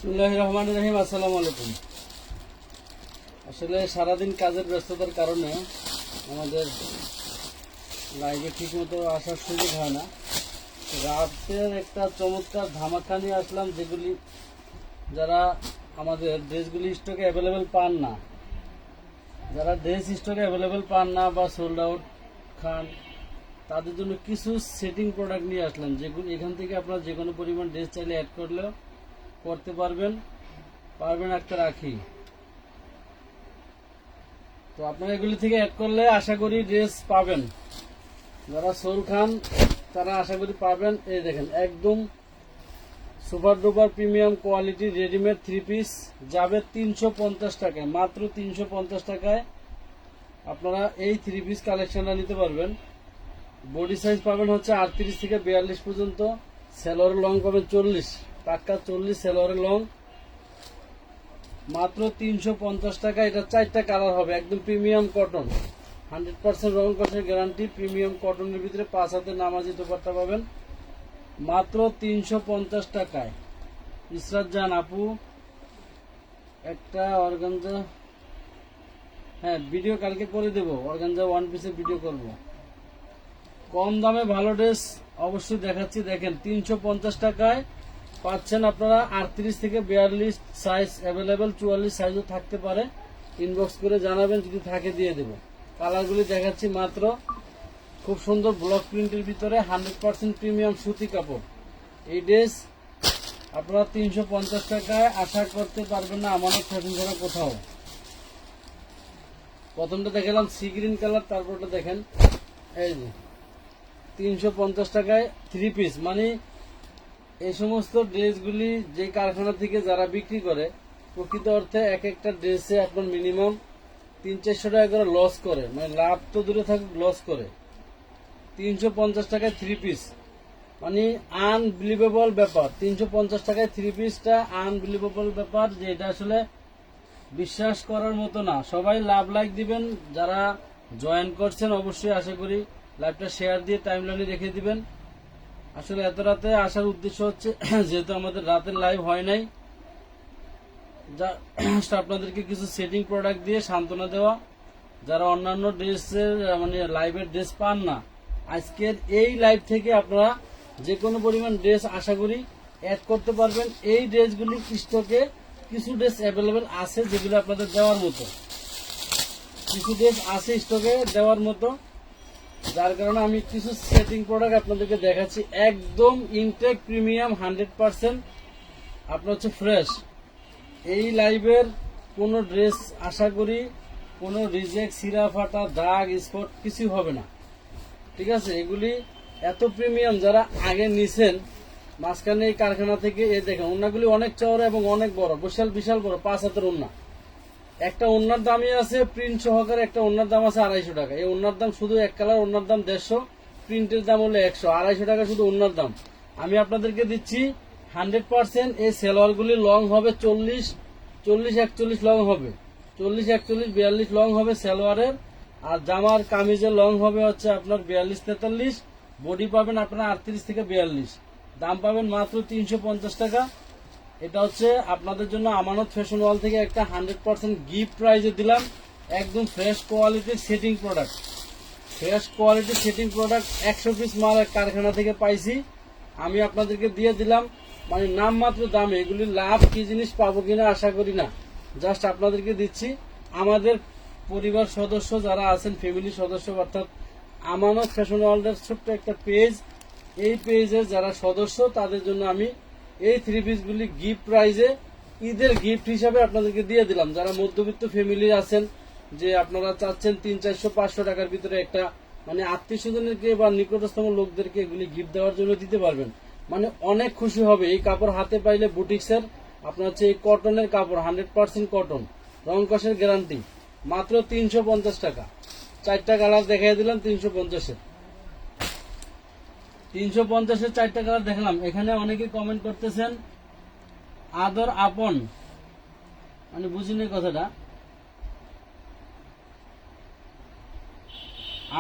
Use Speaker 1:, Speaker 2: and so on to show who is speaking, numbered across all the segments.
Speaker 1: বিসমিল্লাহির রহমানির রহিম। আসসালামু আলাইকুম। আসলে সারাদিন কাজের ব্যস্ততার কারণে আমাদের লাইভে ঠিকমতো আসার সুযোগ হয় না। রাতের একটা চমৎকার ধামাকা নিয়ে আসলাম, যেগুলি যারা আমাদের ড্রেসগুলি স্টকে অ্যাভেলেবেল পান না, যারা ড্রেস স্টকে অ্যাভেলেবেল পান না বা সোল্ড আউট খান, তাদের জন্য কিছু সেটিং প্রোডাক্ট নিয়ে আসলাম, যেগুলি এখান থেকে আপনারা যে কোনো পরিমাণ ড্রেস চাইলে অ্যাড করলেও করতে পারবেন একটা রাখি। তো আপনারা এগুলি থেকে অ্যাড করলে আশা করি ড্রেস পাবেন। যারা সোল খান তারা আশা করি পাবেন। এই দেখেন, একদম super duper premium quality readymade three piece যাবে 350 টাকায়, মাত্র 350 টাকায় আপনারা এই থ্রি পিস কালেকশনটা নিতে পারবেন। বডি সাইজ পাবেন হচ্ছে 38 থেকে 42 পর্যন্ত, সেলোয়ার লং পাবেন 40, পাক্কা 40 সেলোয়ারের লং, মাত্র 350 টাকা। এটা 4টা কালার হবে, একদম প্রিমিয়াম কটন, 100% রং কষের গ্যারান্টি। প্রিমিয়াম কটনের ভিতরে 5 হাতের নামাজি দোপাট্টা পাবেন মাত্র 350 টাকায়। ইসরাত জান আপু একটা অর্গানজা, হ্যাঁ ভিডিও কালকে করে দেব, অর্গানজা ওয়ান পিসের ভিডিও করব। কম দামে ভালো ড্রেস অবশ্যই দেখাচ্ছি। দেখেন 350 টাকায় পাচ্ছেন আপনারা 38 থেকে 42 সাইজ অ্যাভেলেবেল, 44 সাইজও থাকতে পারে। ইনবক্স করে জানাবেন, যদি থাকে দিয়ে দেব। কালারগুলি দেখাচ্ছি মাত্র। খুব সুন্দর ব্লক প্রিন্টের ভিতরে 100% প্রিমিয়াম সুতি কাপড়। এই ড্রেস আপনারা 350 টাকায় আশা করতে পারবেন না আমানত ফ্যাশন ছাড়া কোথাও। প্রথমটা দেখালাম সি গ্রিন কালার, তারপরটা দেখেন এই যে 350 টাকায় থ্রি পিস। মানে এই সমস্ত ড্রেসগুলি যে কারখানা থেকে যারা বিক্রি করে, প্রকৃত অর্থে এক একটা ড্রেসে আপনার মিনিমাম 300-400 টাকা করে লস করে, মানে লাভ তো দূরে থাকুক লস করে। 350 টাকায় থ্রি পিস মানে আনবিলিভেবল ব্যাপার। 350 টাকায় থ্রি পিসটা আনবিলিভেবল ব্যাপার, যে এটা আসলে বিশ্বাস করার মতো না। সবাই লাভ লাইক দিবেন, যারা জয়েন করছেন অবশ্যই আশা করি লাইভটা শেয়ার দিয়ে টাইমলাইনে রেখে দিবেন। আসলে এত রাতে আসার উদ্দেশ্য হচ্ছে, যেহেতু আমাদের রাতের লাইভ হয় নাই, আপনাদেরকে কিছু সেটিং প্রোডাক্ট দিয়ে সান্ত্বনা দেওয়া। যারা অন্যান্য ড্রেসের মানে লাইভের ড্রেস পান না, আজকের এই লাইভ থেকে আপনারা যে কোনো পরিমাণ ড্রেস আশা করি অ্যাড করতে পারবেন। এই ড্রেসগুলি স্টকে কিছু ড্রেস অ্যাভেলেবেল আছে, যেগুলো আপনাদের দেওয়ার মতো, কিছু ড্রেস আছে স্টকে দেওয়ার মতো, যার কারণে আমি কিছু সেটিং প্রোডাক্ট আপনাদেরকে দেখাচ্ছি। একদম ইনটেক প্রিমিয়াম 100% আপনার হচ্ছে ফ্রেশ। এই লাইভের কোনো ড্রেস আশা করি কোনো রিজেক্ট, সিরা ফাটা, দাগ, স্পট কিছু হবে না, ঠিক আছে। এগুলি এত প্রিমিয়াম, যারা আগে নিছেন মাঝখানে এই কারখানা থেকে, এই দেখেন ওন্নাগুলি অনেক চওড়া এবং অনেক বড়, বিশাল বিশাল বড় 5 হাতের ওন্না। একটা ওন্নার দামই আছে প্রিন্ট সহকারে, একটা ওন্নার দাম আছে 250 টাকা। এই ওন্নার দাম শুধু এক কালার ওন্নার দাম 150, প্রিন্টের দাম হলো 100, 250 টাকা শুধু ওন্নার দাম। আমি আপনাদেরকে দিচ্ছি 100%। এই সেলোয়ারগুলি লং হবে 40, 41 লং হবে, 40, 41, 42 লং হবে সেলোয়ারের। আর জামার কামিজের লং হবে হচ্ছে আপনার 42, 43। বডি পাবেন আপনার 38 থেকে 42। দাম পাবেন মাত্র 350 টাকা। এটা হচ্ছে আপনাদের জন্য আমানত ফ্যাশন ওয়াল থেকে একটা 100% গিফট প্রাইজে দিলাম। একদম ফ্রেশ কোয়ালিটির সেটিং প্রোডাক্ট, ফ্রেশ কোয়ালিটির সেটিং প্রোডাক্ট 100 পিস মাল কারখানা থেকে পাইছি, আমি আপনাদেরকে দিয়ে দিলাম। মানে নামমাত্র দামে এগুলি লাভ কি জিনিস পাবো কিনা আশা করি না, জাস্ট আপনাদেরকে দিচ্ছি। আমাদের পরিবার সদস্য যারা আছেন, ফ্যামিলি সদস্য, অর্থাৎ আমানত ফ্যাশন ওয়ার্ল্ডের ছোট্ট একটা পেজ, এই পেজের যারা সদস্য তাদের জন্য আমি এই থ্রি পিসগুলি গিফট প্রাইজে ঈদের গিফট হিসাবে আপনাদেরকে দিয়ে দিলাম। যারা মধ্যবিত্ত ফ্যামিলি আছেন, যে আপনারা চাচ্ছেন 300-400-500 টাকার ভিতরে একটা মানে আত্মীয় স্বজনকে বা নিকটস্থম লোকদেরকে এগুলি গিফট দেওয়ার জন্য দিতে পারবেন, মানে অনেক খুশি হবে। এই কাপড় হাতে পাইলে বুটিক্সের আপনার হচ্ছে এই কটনের কাপড়, 100% কটন, রং কষের গ্যারান্টি, মাত্র 350 টাকা। 4টা কালার দেখাই দিলাম 350-এর। 350-এর 4টা কালার দেখালাম। এখানে অনেকে কমেন্ট করতেছেন আদর আপন, মানে বুঝিনি কথাটা।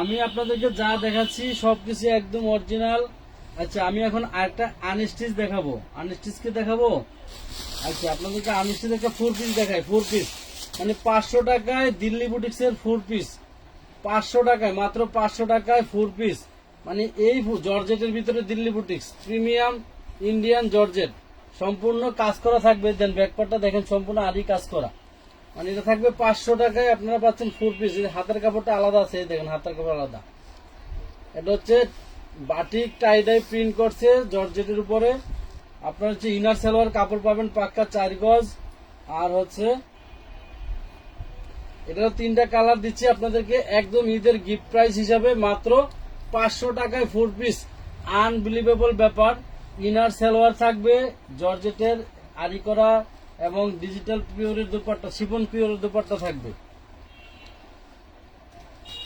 Speaker 1: আমি আপনাদেরকে যা দেখাচ্ছি সবকিছু একদম অরিজিনাল। আচ্ছা, আমি এখন আরেকটা আনস্টিচ দেখাবো। আনস্টিচকে দেখাবো, আচ্ছা আপনাদেরকে আমি শুধু একটা 4 পিস দেখাই, 4 পিস মানে 500 টাকায় দিল্লি বুটিক্সের 4 পিস, 500 টাকায়, মাত্র 500 টাকায় 4 পিস। মানে এই জর্জেটের ভিতরে Delhi boutiques premium Indian georgette, সম্পূর্ণ কাজ করা থাকবে। দেন ব্যাকপার্টটা দেখেন সম্পূর্ণ আদি কাজ করা, মানে এটা থাকবে 500 টাকায় আপনারা পাচ্ছেন 4 পিস। হাতের কাপড়টা আলাদা আছে, এই দেখেন হাতের কাপড় আলাদা। এটা হচ্ছে বাটিক টাইডাই প্রিন্ট করছে জর্জেটের উপরে। আপনার হচ্ছে ইনার সালোয়ার কাপড় পাবেন পাক্কা 4 গজ। আর হচ্ছে এটারও 3টা কালার দিচ্ছি আপনাদেরকে একদম ঈদের গিফট প্রাইস হিসাবে, মাত্র 500 টাকায় 4 পিস। আনবিলিভেবল ব্যাপার। ইনার সালোয়ার থাকবে জর্জেটের আরি করা এবং ডিজিটাল পিওরের দুপাট্টা, শিফন পিওরের দুপাট্টা থাকবে।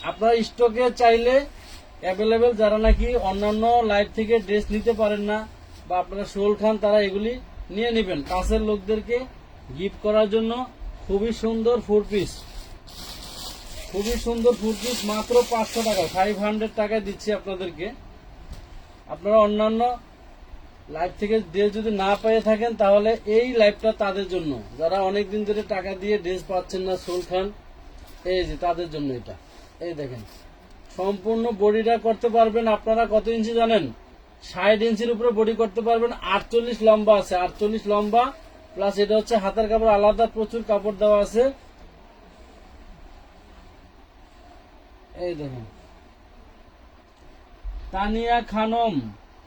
Speaker 1: আপনারা স্টকে চাইলে অ্যাভেলেবেল, যারা নাকি অন্যান্য লাইভ থেকে ড্রেস নিতে পারেন না বা আপনারা শোল খান, তারা এগুলি নিয়ে নেবেন কাছের লোকদেরকে গিফট করার জন্য। খুবই সুন্দর 4 পিস, খুবই সুন্দর 4 পিস, মাত্র 500 টাকা, 500 টাকায় দিচ্ছি আপনাদেরকে। আপনারা অন্যান্য লাইভ থেকে ড্রেস যদি না পেয়ে থাকেন তাহলে এই লাইভটা তাদের জন্য, যারা অনেকদিন ধরে টাকা দিয়ে ড্রেস পাচ্ছেন না, শোল খান, এই যে তাদের জন্য এটা। এই দেখেন সম্পূর্ণ বডিটা করতে পারবেন আপনারা কত ইঞ্চি জানেন? 60 ইঞ্চির উপরে বডি করতে পারবেন। 48 লম্বা আছে, 48 লম্বা, প্লাস এটা হচ্ছে হাতের কাপড় আলাদা, প্রচুর কাপড় দেওয়া আছে। এই দেখেন তানিয়া খানম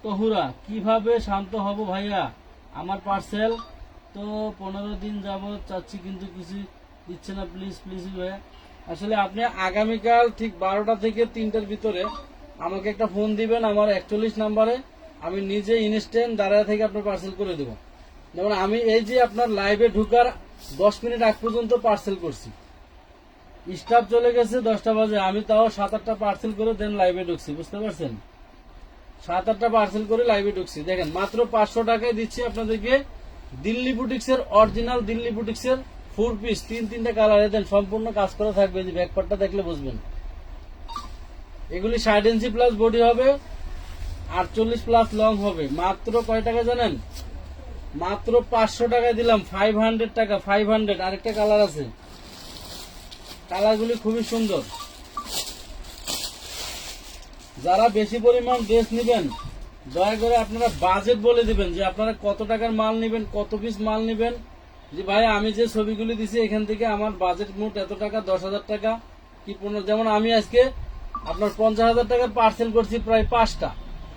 Speaker 1: তহুরা, কিভাবে শান্ত হব ভাইয়া, আমার পার্সেল তো 15 দিন যাবত চাচ্ছি কিন্তু কিছু দিচ্ছে না, প্লিজ প্লিজ ভাইয়া। আসলে আপনি আগামীকাল ঠিক 12টা থেকে 3টার ভিতরে আমাকে একটা ফোন দিবেন আমার 41 নাম্বারে, আমি নিজে ইনস্ট্যান্ট দাঁড়ায় থেকে আপনার পার্সেল করে দেবো। যেমন আমি এই যে আপনার লাইভে ঢুকার 10 মিনিট আগ পর্যন্ত পার্সেল করছি, স্টাফ চলে গেছে 10টা বাজে, আমি তাও 7-8টা পার্সেল করে দেন লাইভে ঢুকছি, বুঝতে পারছেন? 7-8টা পার্সেল করে লাইভে ঢুকছি। দেখেন মাত্র 500 টাকায় দিচ্ছি আপনাদেরকে দিল্লি বুটিক্সের অরিজিনাল দিল্লি বুটিক্সের 4 পিস, 3-3টা কালারে দেন, সম্পূর্ণ কাজ করা থাকবে। যে ব্যাকপার্টটা দেখলে বুঝবেন। এগুলি 60 ইঞ্চি প্লাস বডি হবে, 48 প্লাস লং হবে। মাত্র কয় টাকা জানেন? মাত্র 500 টাকায় দিলাম, 500 টাকা, 500। আরেকটা কালার আছে, কালারগুলি খুবই সুন্দর। যারা বেশি পরিমাণ ড্রেস নেবেন দয়া করে আপনারা বাজেট বলে দিবেন যে আপনারা কত টাকার মাল নেবেন, কত পিস মাল নেবেন। যে ভাই আমি যে ছবিগুলি দিছি এখান থেকে আমার বাজেট মোট এত টাকা, 10,000 টাকা কি 15। যেমন আমি আজকে আপনার 50,000 টাকার পার্সেল করছি প্রায় 5টা।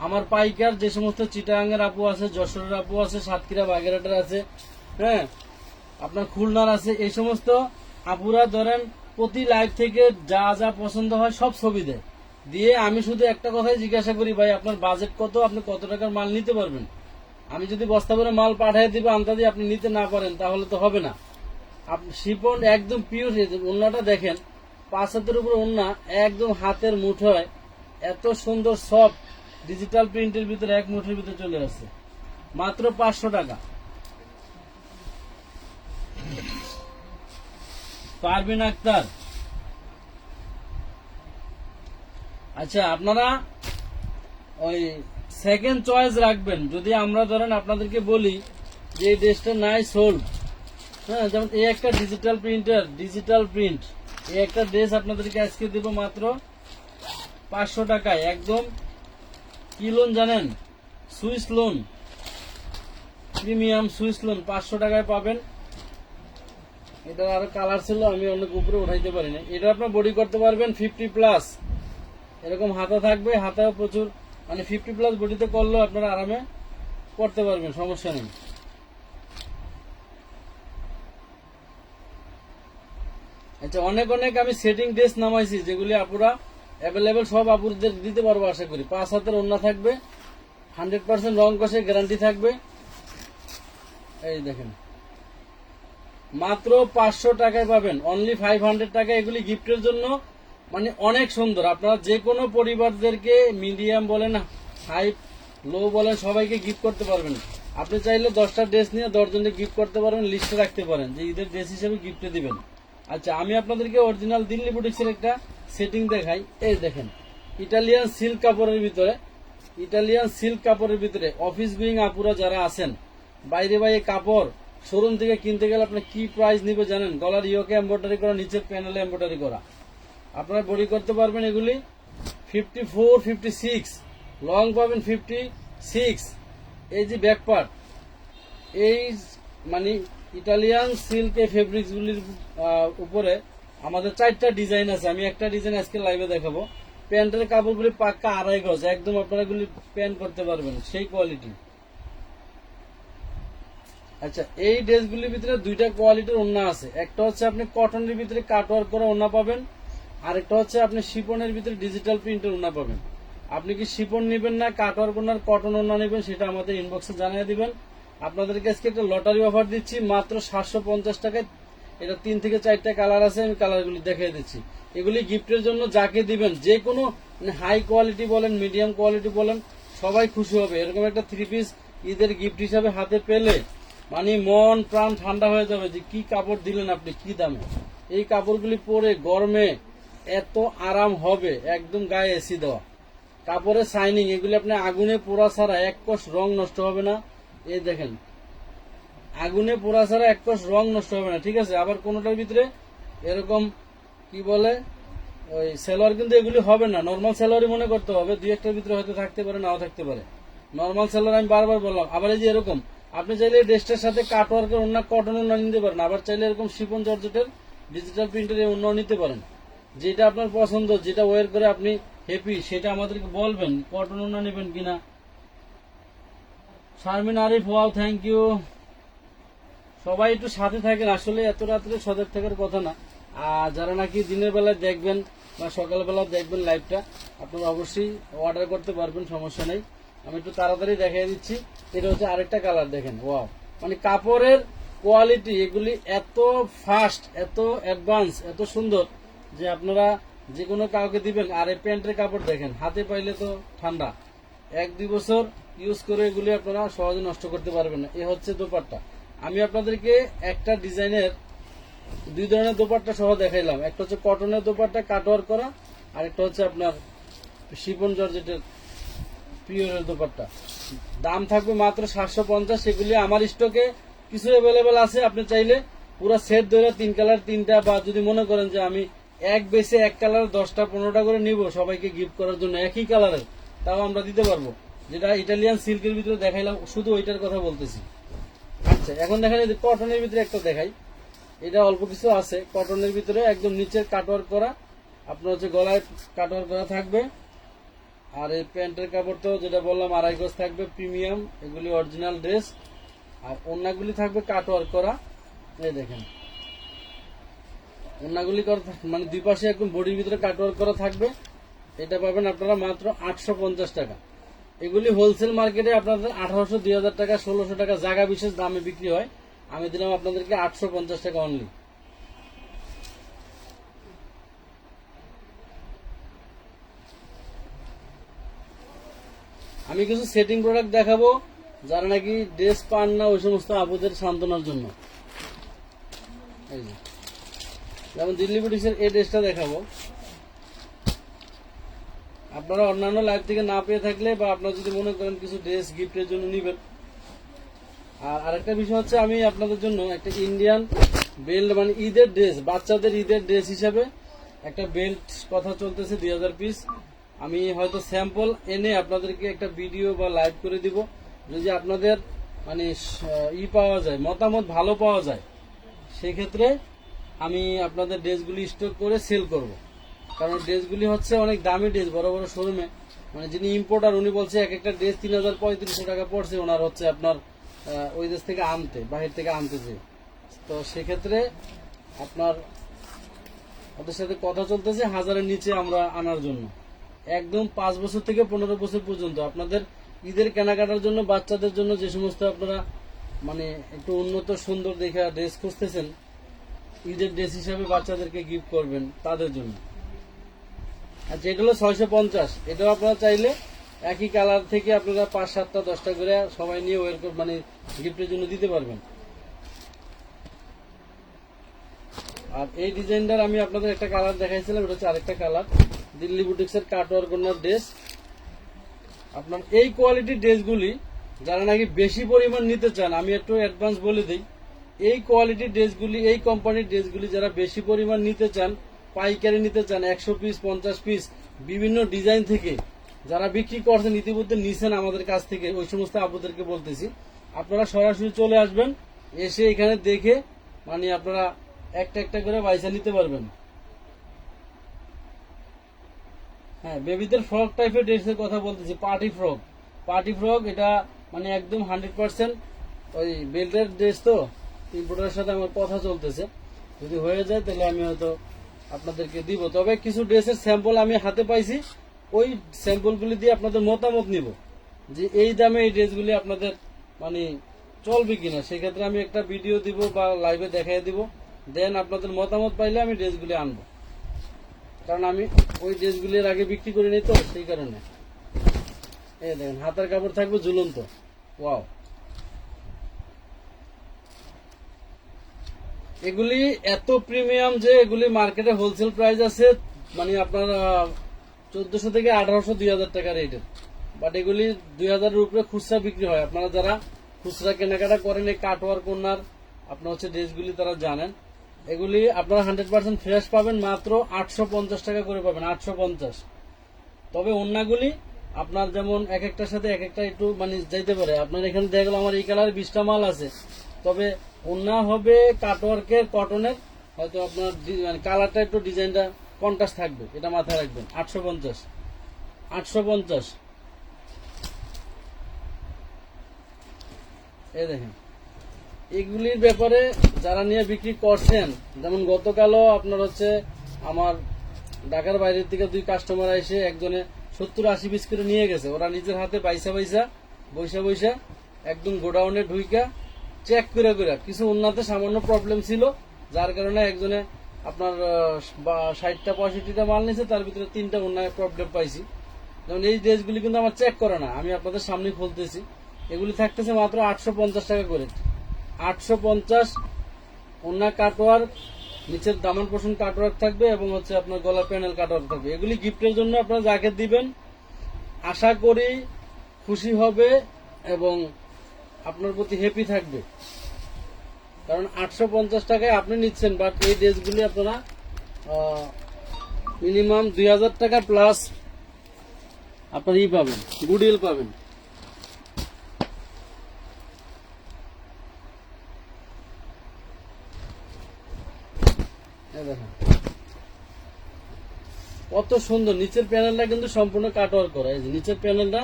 Speaker 1: আমার পাইকার যে সমস্ত চিটাগাঙ্গের আপু আছে, যশোরের আপু আছে, সাতক্ষীরা বাগেরহাটের আছে, হ্যাঁ আপনার খুলনার আছে, এই সমস্ত আপুরা ধরেন প্রতি লাইভ থেকে যা যা পছন্দ হয় সব ছবি দেয়, দিয়ে আমি শুধু একটা কথাই জিজ্ঞাসা করি, ভাই আপনার বাজেট কত, আপনি কত টাকার মাল নিতে পারবেন। আমি যদি বস্তা করে মাল পাঠিয়ে দিব আন্দাজে আপনি নিতে না পারেন তাহলে তো হবে না। আপনি শিপন একদম পিওর, ওন্নাটা দেখেন 5 হাতের উপর ওন্না, একদম হাতের মুঠোয়, এত সুন্দর সফট ডিজিটাল প্রিন্টের ভিতরে এক মুঠোর ভিতরে চলে আসছে, মাত্র 500 টাকা। পারবিন আক্তার, আচ্ছা আপনারা ওই সেকেন্ড চয়েস রাখবেন। যদি আমরা ধরেন আপনাদেরকে বলি যে এই ড্রেসটা নাই সোল্ড, হ্যাঁ যেমন এই একটা ডিজিটাল প্রিন্টার, ডিজিটাল প্রিন্ট, এই একটা ড্রেস আপনাদেরকে আজকে দেবো মাত্র 500 টাকায়। একদম কি লোন জানেন? Swiss loan, premium Swiss loan, 500 টাকায় পাবেন। এটা আরো কালার ছিল, আমি অনেক উপরে উঠাইতে পারি না। এটা আপনার বডি করতে পারবেন 50 প্লাস, এরকম হাতা থাকবে, হাতাও প্রচুর, মানে 50 প্লাস বডিতে করলেও আপনারা আরামে করতে পারবেন, সমস্যা নেই। আচ্ছা অনেক অনেক আমি সেটিং ড্রেস নামাইছি যেগুলি আপুরা অ্যাভেলেবেল, সব আপুরদের দিতে পারবো আশা করি। 5 হাতের ওন্না থাকবে, 100% রং কষে গ্যারান্টি থাকবে। এই দেখেন মাত্র 500 টাকায় পাবেন, অনলি 500 টাকা। এগুলি গিফটের জন্য মানে অনেক সুন্দর। আপনারা যে কোনো পরিবারদেরকে মিডিয়াম বলেন, হাই লো বলেন, সবাইকে গিফট করতে পারবেন। আপনি চাইলে 10টা ড্রেস নিয়ে 10 জনকে গিফট করতে পারেন, লিস্টে রাখতে পারেন যে ঈদের ড্রেস হিসেবে গিফটে দিবেন। আচ্ছা আমি আপনাদেরকে অরিজিনাল দিল্লি বুটিক্সের একটা সেটিং দেখাই। এই দেখেন ইটালিয়ান সিল্ক কাপড়ের ভিতরে, ইটালিয়ান সিল্ক কাপড়ের ভিতরে অফিস গোয়িং আপুরা যারা আছেন, বাইরে বাইরে কাপড় শোরুম থেকে কিনতে গেলে আপনার কি প্রাইস নিবে জানেন? গলার ইয়োকে এমব্রয়ডারি করা, নিচের প্যানেলে এমব্রয়ডারি করা। আপনারা বডি করতে পারবেন এগুলি 54, 56, লং পাবেন 56। এই যে ব্যাক পার্ট, এই মানে ইটালিয়ান সিল্ক এই ফেব্রিক্সগুলির উপরে আমাদের 4টা ডিজাইন আছে। আমি একটা ডিজাইন আজকে লাইভে দেখাবো। প্যান্টের কাপড়গুলি পাক্কা 2.5 গজ, একদম আপনারা এগুলি প্যান্ট করতে পারবেন, সেই কোয়ালিটি। আচ্ছা, এই ড্রেসগুলির ভিতরে 2টা কোয়ালিটির ওড়না আছে। একটা হচ্ছে আপনি কটনের ভিতরে কাটওয়ার্ক করা ওড়না পাবেন, আরেকটা হচ্ছে আপনি শিপনের ভিতরে ডিজিটাল প্রিন্টের ওড়না পাবেন। আপনি কি শিপন নেবেন না কাটওয়ার্ক ওড়নার কটন ওড়না নেবেন, সেটা আমাদের ইনবক্সে জানিয়ে দিবেন। আপনাদেরকে আজকে একটা লটারি অফার দিচ্ছি মাত্র 750 টাকায়। এটা 3 থেকে 4টা কালার আছে, আমি কালারগুলি দেখিয়ে দিচ্ছি। এগুলি গিফটের জন্য যাকে দিবেন, যে কোনো হাই কোয়ালিটি বলেন মিডিয়াম কোয়ালিটি বলেন, সবাই খুশি হবে। এরকম একটা 3 পিস ঈদের গিফট হিসাবে হাতে পেলে মানে মন প্রাণ ঠান্ডা হয়ে যাবে যে কি কাপড় দিলেন আপনি, কি দামে। এই কাপড়গুলি পরে গরমে এত আরাম হবে, একদম গায়ে এসি দেওয়া, কাপড়ের শাইনিং। এগুলি আপনি আগুনে পোড়া ছাড়া এক কষ রং নষ্ট হবে না। এই দেখেন, আগুনে পোড়া ছাড়া এক কষ রং নষ্ট হবে না, ঠিক আছে। আবার কোনোটার ভিতরে এরকম কি বলে ওই সেলোয়ার, কিন্তু এগুলি হবে না, নর্মাল সেলোয়ারই মনে করতে হবে। 2-1টার ভিতরে হয়তো থাকতে পারে, নাও থাকতে পারে। নর্মাল সেলোয়ার আমি বারবার বললাম। আবার এই যে এরকম আপনি চাইলে ড্রেসটার সাথে কাটওয়ার্কের অন্য কটন ওড়না নিতে পারেন, আবার চাইলে এরকম শিফন জর্জেটের ডিজিটাল প্রিন্টের অন্য নিতে পারেন। যেটা আপনার পছন্দ, যেটা ওয়ার করে আপনি হ্যাপি, সেটা আমাদেরকে বলবেন কটন ওড়না নেবেন কিনা। Sharmin Arif, wow, thank you. সবাই একটু সাথে থাকেন, আসলে এত রাত্রে সজাগ থাকার কথা না। আর যারা নাকি দিনের বেলায় দেখবেন বা সকালবেলা দেখবেন লাইভটা, আপনারা অবশ্যই অর্ডার করতে পারবেন, সমস্যা নেই। আমি একটু তাড়াতাড়ি দেখিয়ে দিচ্ছি। এটা হচ্ছে আরেকটা কালার, দেখেন, ওয়াও, মানে কাপড়ের কোয়ালিটি এগুলি এত ফাস্ট, এত অ্যাডভান্স, এত সুন্দর যে আপনারা যে কোনো কাউকে দিবেন। আর এই প্যান্টের কাপড় দেখেন, হাতে পাইলে তো ঠান্ডা, 1-2 বছর ইউজ করে এগুলি আপনারা সহজে নষ্ট করতে পারবেন না। এ হচ্ছে দোপাট্টা। আমি আপনাদেরকে একটা ডিজাইনের 2 ধরনের দোপাট্টা সহ দেখাইলাম। একটা হচ্ছে কটনের দোপাট্টা কাটওয়ার্ক করা, আর একটা হচ্ছে আপনার শিফন জর্জেটের পিওরের দোপাট্টা। দাম থাকবে মাত্র 750। সেগুলি আমার স্টকে কিছু অ্যাভেলেবেল আছে, আপনি চাইলে পুরো সেট ধরে 3 কালার 3টা, বা যদি মনে করেন যে আমি এক বেসে এক কালার 10টা 15টা করে নিব সবাইকে গিফট করার জন্য একই কালারের, তাও আমরা দিতে পারবো। যেটা ইটালিয়ান সিল্কের ভিতরে দেখাইলাম, শুধু ওইটার কথা বলতেছি। আচ্ছা, এখন দেখেন এই কটনের ভিতরে একটা দেখাই। এটা অল্প কিছু আছে কটনের ভিতরে, একদম নিচের কাটওয়ার্ক করা, আপনার হচ্ছে গলায় কাটওয়ার্ক করা থাকবে। আর এই প্যান্টের কাপড় তো যেটা বললাম 2.5 গজ থাকবে, প্রিমিয়াম, এগুলি অরিজিনাল ড্রেস। আর ওড়নাগুলি থাকবে কাটওয়ার্ক করা। এই দেখেন ওড়নাগুলি করা, মানে 2 পাশে একদম বডির ভিতরে কাটওয়ার্ক করা থাকবে। এটা পাবেন আপনারা মাত্র 850 টাকা। এগুলি হোলসেল মার্কেটে আপনাদের 1800, 2000 টাকা, 1600 টাকা জায়গা বিশেষ দামে বিক্রি হয়। আমি দিলাম আপনাদেরকে 850 টাকা অনলি। আমি কিছু সেটিং প্রোডাক্ট দেখাবো যারা নাকি ড্রেস পান না, ওই সমস্ত আপুদের সান্ত্বনার জন্য। এই যে যেমন দিল্লি বুটিক্সের এই ড্রেসটা দেখাবো। আপনারা অন্যান্য লাইভ থেকে না পেয়ে থাকলে, বা আপনারা যদি মনে করেন কিছু ড্রেস গিফটের জন্য নিবেন। আর আরেকটা বিষয় হচ্ছে, আমি আপনাদের জন্য একটা ইন্ডিয়ান বেল্ট, মানে ঈদের ড্রেস, বাচ্চাদের ঈদের ড্রেস হিসাবে একটা বেল্ট কথা চলতেছে 2000 পিস। আমি হয়তো স্যাম্পল এনে আপনাদেরকে একটা ভিডিও বা লাইভ করে দিব। যদি আপনাদের মানে পাওয়া যায়, মতামত ভালো পাওয়া যায়, সেক্ষেত্রে আমি আপনাদের ড্রেসগুলি স্টক করে সেল করব। কারণ ড্রেসগুলি হচ্ছে অনেক দামি ড্রেস, বড় বড় শোরুমে, মানে যিনি ইম্পোর্টার উনি বলছে এক একটা ড্রেস 3000-3500 টাকা পড়ছে ওনার, হচ্ছে আপনার ওই দেশ থেকে আনতে, বাহির থেকে আনতেছে। তো সেক্ষেত্রে আপনার ওদের সাথে কথা চলতেছে 1000-এর নিচে আমরা আনার জন্য। একদম 5 বছর থেকে 15 বছর পর্যন্ত আপনাদের ঈদের কেনাকাটার জন্য, বাচ্চাদের জন্য যে সমস্ত আপনারা মানে একটু উন্নত সুন্দর দেখে ড্রেস খুঁজতেছেন, ঈদের ড্রেস হিসাবে বাচ্চাদেরকে গিফট করবেন তাদের জন্য। আর যেগুলো 650, এটাও আপনারা চাইলে একই কালার থেকে আপনারা 5, 7টা 10টা করে সবাই নিয়ে ওয়েলকাম, মানে গিফটের জন্য দিতে পারবেন। আর এই ডিজাইনটার আমি আপনাদের একটা কালার দেখাইছিলাম, এটা হচ্ছে আরেকটা কালার, দিল্লি বুটিক্সের কাটওয়ার্ক কর্নার ড্রেস। আপনার এই কোয়ালিটির ড্রেসগুলি যারা নাকি বেশি পরিমাণ নিতে চান, আমি একটু অ্যাডভান্স বলে দিই, এই কোয়ালিটির ড্রেসগুলি, এই কোম্পানির ড্রেসগুলি যারা বেশি পরিমাণ নিতে চান, পাইকারি নিতে চান, 100 পিস 50 পিস বিভিন্ন ডিজাইন থেকে যারা বিক্রি করছেন, ইতিমধ্যে নিছেন আমাদের কাছ থেকে, ওই সমস্ত আপুদেরকে বলতেছি আপনারা সরাসরি চলে আসবেন, এসে এখানে দেখে মানে আপনারা একটা একটা করে পয়সা নিতে পারবেন। হ্যাঁ, বেবিদের ফ্রক টাইপের ড্রেসের কথা বলতেছি, পার্টি ফ্রক এটা মানে একদম 100% ওই বেল্টের ড্রেস। তো ইম্পোর্টারের সাথে আমার কথা চলতেছে, যদি হয়ে যায় তাহলে আমি হয়তো আপনাদেরকে দিব। তবে কিছু ড্রেসের স্যাম্পল আমি হাতে পাইছি, ওই স্যাম্পলগুলি দিয়ে আপনাদের মতামত নিব যে এই দামে এই ড্রেসগুলি আপনাদের মানে চলবে কিনা। সেক্ষেত্রে আমি একটা ভিডিও দিব বা লাইভে দেখাই দিব, দেন আপনাদের মতামত পাইলে আমি ড্রেসগুলি আনবো, কারণ আমি ওই ড্রেসগুলির আগে বিক্রি করি নাই তো, সেই কারণে। এই দেখেন হাতার কাপড় থাকবে ঝুলন্ত, ওয়াও। এগুলি এত প্রিমিয়াম যে এগুলি মার্কেটে হোলসেল প্রাইস আছে মানে আপনার 1400 থেকে 1800 2000 টাকা রেটের, বাট এগুলি 2000 এর উপরে খুচরা বিক্রি হয়। আপনারা যারা খুচরা কেনাকাটা করেন এই কাটওয়ার্ক ওনার আপনার হচ্ছে ড্রেসগুলি তারা জানেন। এগুলি আপনারা 100% ফ্রেশ পাবেন, মাত্র 850 টাকা করে পাবেন, 850। তবে ওন্নাগুলি আপনার যেমন এক একটার সাথে এক একটা একটু মানে যাইতে পারে। আপনার এখানে দেখা গেল আমার এই কালার 20টা মাল আছে, তবে ওন্না হবে কাটওয়ার্কের, কটনের, হয়তো আপনার মানে কালারটা একটু ডিজাইনটা কন্ট্রাস্ট থাকবে, এটা মাথায় রাখবেন। 850 850। এই দেখেন এগুলির ব্যাপারে যারা নিয়ে বিক্রি করছেন, যেমন গতকালও আপনার হচ্ছে আমার ঢাকার বাইরের থেকে 2 কাস্টমার এসে একজনে 70-80 পিস করে নিয়ে গেছে। ওরা নিজের হাতে বৈশা একদম গোডাউনে ঢুইকা চেক করে কিছু উন্নতে সামান্য প্রবলেম ছিল, যার কারণে একজনে আপনার 60টা 65টা মাল নিয়েছে, তার ভিতরে 3টা উন্নয় প্রবলেম পাইছি। যেমন এই ড্রেসগুলি কিন্তু আমার চেক করা না, আমি আপনাদের সামনে খুলতেছি। এগুলি থাকতেছে মাত্র 850 টাকা করে, 850। ওন্না কাটওয়ার্ক, নিচের দামান পোষণ কাটওয়ার্ক থাকবে এবং হচ্ছে আপনার গলা প্যানেল কাটওয়ার্ক থাকবে। এগুলি গিফটের জন্য আপনারা যাকে দিবেন আশা করি খুশি হবে এবং আপনার প্রতি হ্যাপি থাকবে, কারণ 850 টাকায় আপনি নিচ্ছেন, বাট এই ড্রেসগুলি আপনারা মিনিমাম 2000 টাকা প্লাস আপনার পাবেন, গুডউইল পাবেন। দেখেন কত সুন্দর, নিচের প্যানেলটা কিন্তু সম্পূর্ণ কাটওয়ার্ক করা। এই যে নিচের প্যানেলটা